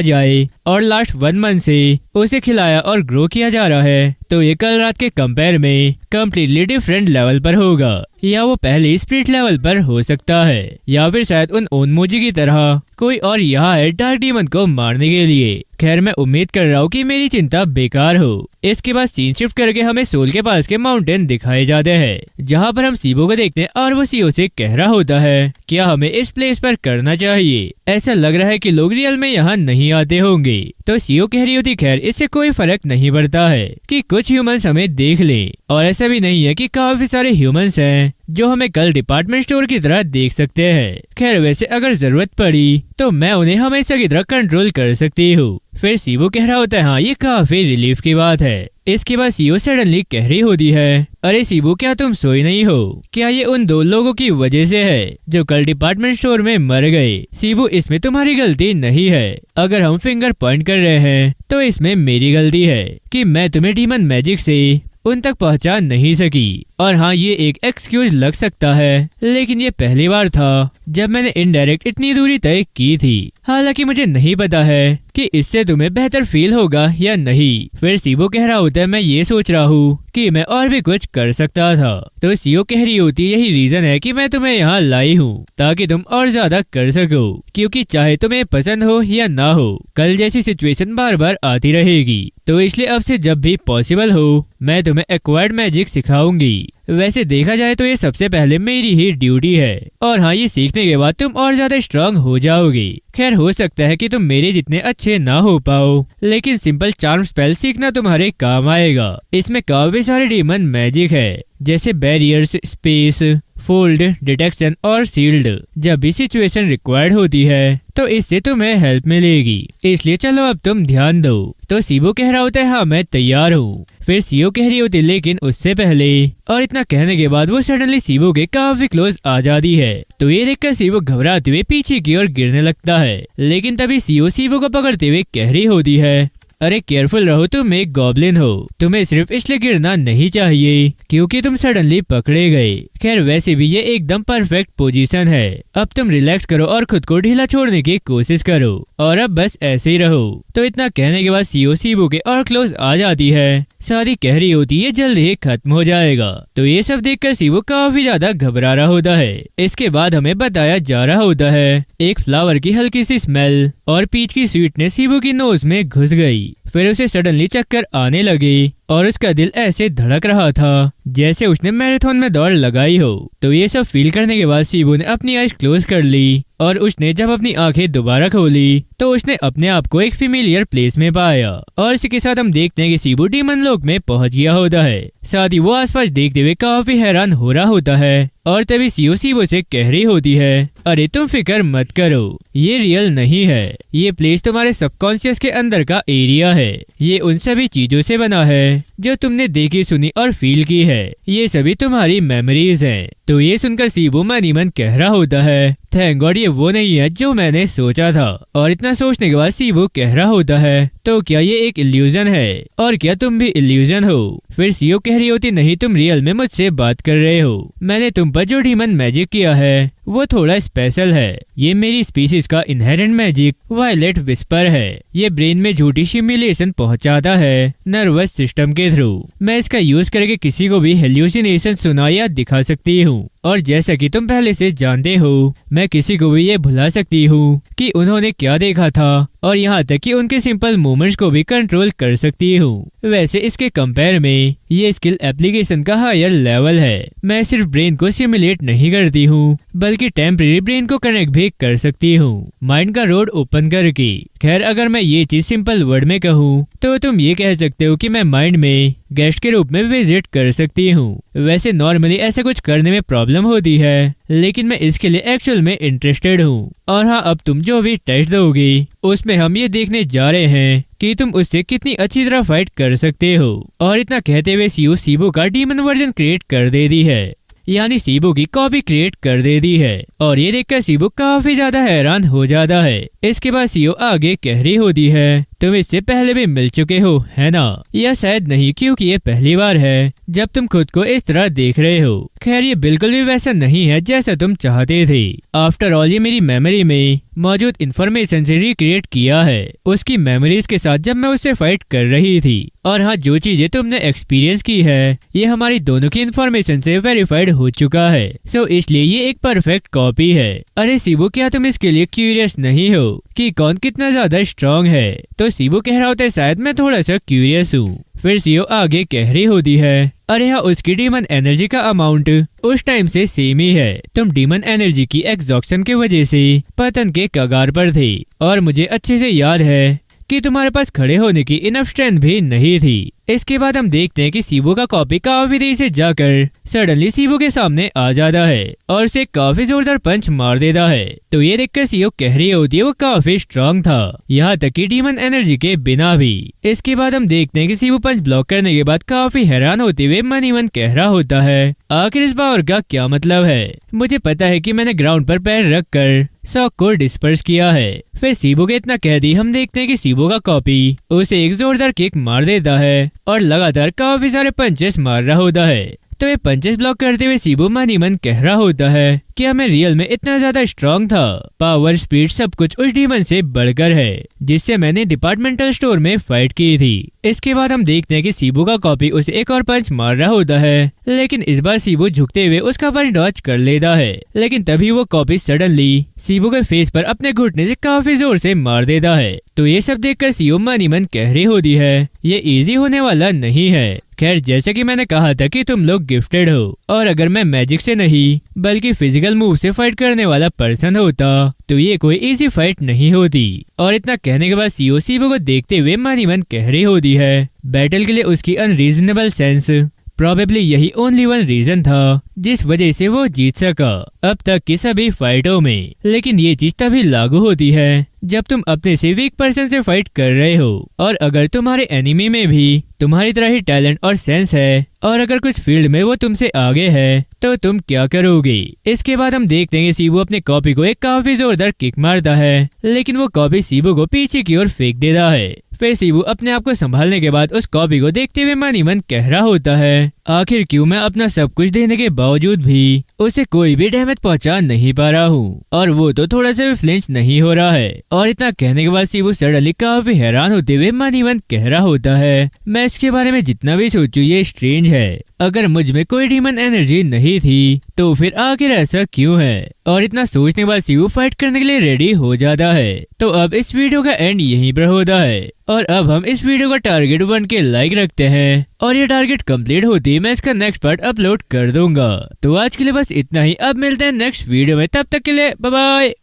जाए और लास्ट 1 मंथ से उसे खिलाया और ग्रो किया जा रहा है तो ये कल रात के कंपेयर में कम्प्लीटली डिफरेंट लेवल पर होगा, या वो पहले स्पिरिट लेवल पर हो सकता है, या फिर शायद उन ओनमोजी की तरह कोई और यहाँ है डार्क डीमन को मारने के लिए। खैर मैं उम्मीद कर रहा हूँ कि मेरी चिंता बेकार हो। इसके बाद सीन शिफ्ट करके हमें सोल के पास के माउंटेन दिखाए जाते हैं जहाँ पर हम सीबो को देखते हैं और वो सीओ से कह रहा होता है क्या हमें इस प्लेस पर करना चाहिए, ऐसा लग रहा है कि लोग रियल में यहाँ नहीं आते होंगे। तो सीओ कह रही होती खैर इससे कोई फर्क नहीं पड़ता है कि कुछ ह्यूमंस हमें देख ले, और ऐसा भी नहीं है कि काफी सारे ह्यूमंस हैं जो हमें कल डिपार्टमेंट स्टोर की तरह देख सकते हैं। खैर वैसे अगर जरूरत पड़ी तो मैं उन्हें हमेशा की तरह कंट्रोल कर सकती हूँ। फिर सीबो कह रहा होता है हाँ ये काफी रिलीफ की बात है। इसके बाद सीओ सडनली कह रही होती है अरे सीबो क्या तुम सोई नहीं हो? क्या ये उन 2 लोगों की वजह से है जो कल डिपार्टमेंट स्टोर में मर गए? सीबो इसमें तुम्हारी गलती नहीं है। अगर हम फिंगर पॉइंट कर रहे हैं तो इसमें मेरी गलती है कि मैं तुम्हें डीमन मैजिक से उन तक पहुंचा नहीं सकी। और हाँ ये एक एक्सक्यूज लग सकता है लेकिन ये पहली बार था जब मैंने इनडायरेक्ट इतनी दूरी तय की थी। हालांकि मुझे नहीं पता है कि इससे तुम्हें बेहतर फील होगा या नहीं। फिर सीबो कह रहा होता है मैं ये सोच रहा हूँ कि मैं और भी कुछ कर सकता था। तो सीओ कह रही होती यही रीजन है कि मैं तुम्हें यहाँ लाई हूँ ताकि तुम और ज्यादा कर सको, क्योंकि चाहे तुम्हें पसंद हो या ना हो कल जैसी सिचुएशन बार बार आती रहेगी। तो इसलिए अब से जब भी पॉसिबल हो मैं तुम्हें एक्वायर्ड मैजिक सिखाऊंगी। वैसे देखा जाए तो ये सबसे पहले मेरी ही ड्यूटी है और हाँ ये सीखने के बाद तुम और ज्यादा स्ट्रांग हो जाओगे। खैर हो सकता है कि तुम मेरे जितने अच्छे ना हो पाओ लेकिन सिंपल चार्म स्पेल सीखना तुम्हारे काम आएगा। इसमें काफी सारे डीमन मैजिक है जैसे बैरियर्स, स्पेस, फोल्ड, डिटेक्शन और सील्ड। जब भी सिचुएशन रिक्वायर्ड होती है तो इससे तुम्हें हेल्प मिलेगी, इसलिए चलो अब तुम ध्यान दो। तो सीबो कह रहा होता है हाँ मैं तैयार हूँ। फिर सीओ कह रही होती लेकिन उससे पहले, और इतना कहने के बाद वो सडनली सीबो के काफी क्लोज आ जाती है। तो ये देखकर सीबो घबराते हुए पीछे की ओर गिरने लगता है। लेकिन तभी सीओ सीबो को पकड़ते हुए कह रही होती है अरे केयरफुल रहो, तुम एक गॉब्लिन हो, तुम्हें सिर्फ इसलिए गिरना नहीं चाहिए क्योंकि तुम सडनली पकड़े गए। खैर वैसे भी ये एकदम परफेक्ट पोजीशन है। अब तुम रिलैक्स करो और खुद को ढीला छोड़ने की कोशिश करो और अब बस ऐसे ही रहो। तो इतना कहने के बाद सीओ सीबो के और क्लोज आ जाती है। शादी कह रही होती है जल्द ही खत्म हो जाएगा। तो ये सब देखकर सीबो काफी ज्यादा घबरा रहा होता है। इसके बाद हमें बताया जा रहा होता है एक फ्लावर की हल्की सी स्मेल और पीच की स्वीटनेस सीबो की नोज में घुस गई। फिर उसे सडनली चक्कर आने लगे और उसका दिल ऐसे धड़क रहा था जैसे उसने मैराथन में दौड़ लगाई हो। तो ये सब फील करने के बाद सीबो ने अपनी आईज क्लोज कर ली और उसने जब अपनी आंखें दोबारा खोली तो उसने अपने आप को एक फेमिलियर प्लेस में पाया। और इसी के साथ हम देखते हैं कि सीबो डीमन लोक में पहुंच गया होता है। साथ ही वो आसपास देखते हुए काफी हैरान हो रहा होता है। और तभी सीओ सीबो से कह रही होती है अरे तुम फिक्र मत करो, ये रियल नहीं है, ये प्लेस तुम्हारे सबकॉन्शियस के अंदर का एरिया है। ये उन सभी चीजों से बना है जो तुमने देखी, सुनी और फील की है। ये सभी तुम्हारी मेमोरीज हैं। तो ये सुनकर सीबो मन ही मन कह रहा होता है थैंक गॉड ये वो नहीं है जो मैंने सोचा था। और इतना सोचने के बाद सीबो कह रहा होता है तो क्या ये एक इल्यूजन है और क्या तुम भी इल्यूजन हो? फिर सीओ कह रही होती नहीं, तुम रियल में मुझसे बात कर रहे हो। मैंने तुम पर जो डीमन मैजिक किया है वो थोड़ा स्पेशल है। ये मेरी स्पीसीज का इनहेरेंट मैजिक वायलेट विस्पर है। ये ब्रेन में झूठी सिमुलेशन पहुंचाता है नर्वस सिस्टम के थ्रू। मैं इसका यूज करके किसी को भी हेल्यूसिनेशन सुना या दिखा सकती हूँ। और जैसा कि तुम पहले से जानते हो मैं किसी को भी ये भुला सकती हूँ कि उन्होंने क्या देखा था और यहाँ तक कि उनके सिंपल मूवमेंट्स को भी कंट्रोल कर सकती हूँ। वैसे इसके कंपेयर में ये स्किल एप्लीकेशन का हायर लेवल है। मैं सिर्फ ब्रेन को सिमुलेट नहीं करती हूँ बल्कि टेम्परेरी ब्रेन को कनेक्ट भी कर सकती हूँ माइंड का रोड ओपन करके। खैर अगर मैं ये चीज सिंपल वर्ड में कहूँ तो तुम ये कह सकते हो कि मैं माइंड में गेस्ट के रूप में विजिट कर सकती हूँ। वैसे नॉर्मली ऐसा कुछ करने में प्रॉब्लम होती है लेकिन मैं इसके लिए एक्चुअल में इंटरेस्टेड हूँ। और हाँ अब तुम जो भी टेस्ट दोगी उसमें हम ये देखने जा रहे हैं कि तुम उससे कितनी अच्छी तरह फाइट कर सकते हो। और इतना कहते हुए सीओ सीबो का डीमन वर्जन क्रिएट कर दे दी है, यानी सीबो की कॉपी क्रिएट कर दे दी है। और ये देखकर सीबो काफी ज्यादा हैरान हो जाता है। इसके बाद सीओ आगे कह रही होती है तुम इससे पहले भी मिल चुके हो है ना? या शायद नहीं क्योंकि ये पहली बार है जब तुम खुद को इस तरह देख रहे हो। खैर ये बिल्कुल भी वैसा नहीं है जैसा तुम चाहते थे। आफ्टर ऑल ये मेरी मेमोरी में मौजूद इंफॉर्मेशन से रिक्रिएट किया है उसकी मेमोरीज के साथ जब मैं उससे फाइट कर रही थी। और हाँ जो चीजें तुमने एक्सपीरियंस की है ये हमारी दोनों की इंफॉर्मेशन से वेरीफाइड हो चुका है। सो इसलिए ये एक परफेक्ट कॉपी है। अरे सीबो क्या तुम इसके लिए क्यूरियस नहीं हो कि कौन कितना ज्यादा स्ट्रॉन्ग है? तो सीबो कह रहा होता है शायद मैं थोड़ा सा क्यूरियस हूँ। फिर सीओ आगे कह रही होती है अरे हाँ उसकी डीमन एनर्जी का अमाउंट उस टाइम से सेम ही है। तुम डीमन एनर्जी की एग्जॉक्शन की वजह से पतन के कगार पर थे और मुझे अच्छे से याद है कि तुम्हारे पास खड़े होने की इनफ स्ट्रेंथ भी नहीं थी। इसके बाद हम देखते हैं कि सीबो का कॉपी काफी देर से जाकर सडनली सीबो के सामने आ जाता है और उसे काफी जोरदार पंच मार देता है। तो ये देखकर सीओ कह रही होती है वो काफी स्ट्रांग था, यहाँ तक कि डीमन एनर्जी के बिना भी। इसके बाद हम देखते हैं कि सीबो पंच ब्लॉक करने के बाद काफी हैरान होते हुए मन ही मन कह रहा होता है आखिर इस पावर का क्या मतलब है। मुझे पता है कि मैंने ग्राउंड पर पैर रख कर शॉक को डिस्पर्स किया है। फिर सीबो के इतना कह दी हम देखते हैं कि सीबो का कॉपी उसे एक जोरदार किक मार देता है और लगातार काफी सारे पंचेस मार रहा होता है। तो ये पंचेस ब्लॉक करते हुए सीबो मन ही मन कह रहा होता है कि मैं रियल में इतना ज्यादा स्ट्रांग था, पावर स्पीड सब कुछ उस डीमन से बढ़कर है जिससे मैंने डिपार्टमेंटल स्टोर में फाइट की थी। इसके बाद हम देखते हैं कि सीबो का कॉपी उसे एक और पंच मार रहा होता है, लेकिन इस बार सीबो झुकते हुए उसका पंच डॉच कर लेता है। लेकिन तभी वो कॉपी सडनली सीबो के फेस पर अपने घुटने से काफी जोर से मार देता है। तो ये सब देखकर सीबो मन ही मन कह रही होती है ये इजी होने वाला नहीं है। खैर जैसे कि मैंने कहा था कि तुम लोग गिफ्टेड हो, और अगर मैं मैजिक से नहीं बल्कि फिजिकल मूव से फाइट करने वाला पर्सन होता तो ये कोई इजी फाइट नहीं होती। और इतना कहने के बाद सीओ सीबो को देखते हुए मन ही मन कह रही होती है बैटल के लिए उसकी अनरीजनेबल सेंस प्रोबेबली यही ओनली वन रीजन था जिस वजह से वो जीत सका अब तक की सभी फाइटों में। लेकिन ये चीज तभी लागू होती है जब तुम अपने से वीक पर्सन से फाइट कर रहे हो, और अगर तुम्हारे एनिमी में भी तुम्हारी तरह ही टैलेंट और सेंस है और अगर कुछ फील्ड में वो तुमसे आगे है तो तुम क्या करोगे। इसके बाद हम देखते हैं सीबो अपने कॉपी को एक काफी जोरदार किक मारता है, लेकिन वो कॉपी सीबो को पीछे की ओर फेंक देता है। फिर सीबो अपने आप को संभालने के बाद उस कॉपी को देखते हुए मन ही मन कह रहा होता है आखिर क्यों मैं अपना सब कुछ देने के बावजूद भी उसे कोई भी डैमेज पहुंचा नहीं पा रहा हूँ, और वो तो थोड़ा सा भी फ्लिंच नहीं हो रहा है। और इतना कहने के बाद सीबो सडनली काफी हैरान होते हुए मन ही मन कह रहा होता है मैं इसके बारे में जितना भी सोचूं ये स्ट्रेंज है, अगर मुझ में कोई डीमन एनर्जी नहीं थी तो फिर आखिर ऐसा क्यों है। और इतना सोचने के बाद सीबो फाइट करने के लिए रेडी हो जाता है। तो अब इस वीडियो का एंड यहीं पर होता है, और अब हम इस वीडियो का टारगेट 1 के लाइक रखते हैं, और ये टारगेट कंप्लीट होती है मैं इसका नेक्स्ट पार्ट अपलोड कर दूंगा। तो आज के लिए बस इतना ही, अब मिलते हैं नेक्स्ट वीडियो में, तब तक के लिए बाय बाय।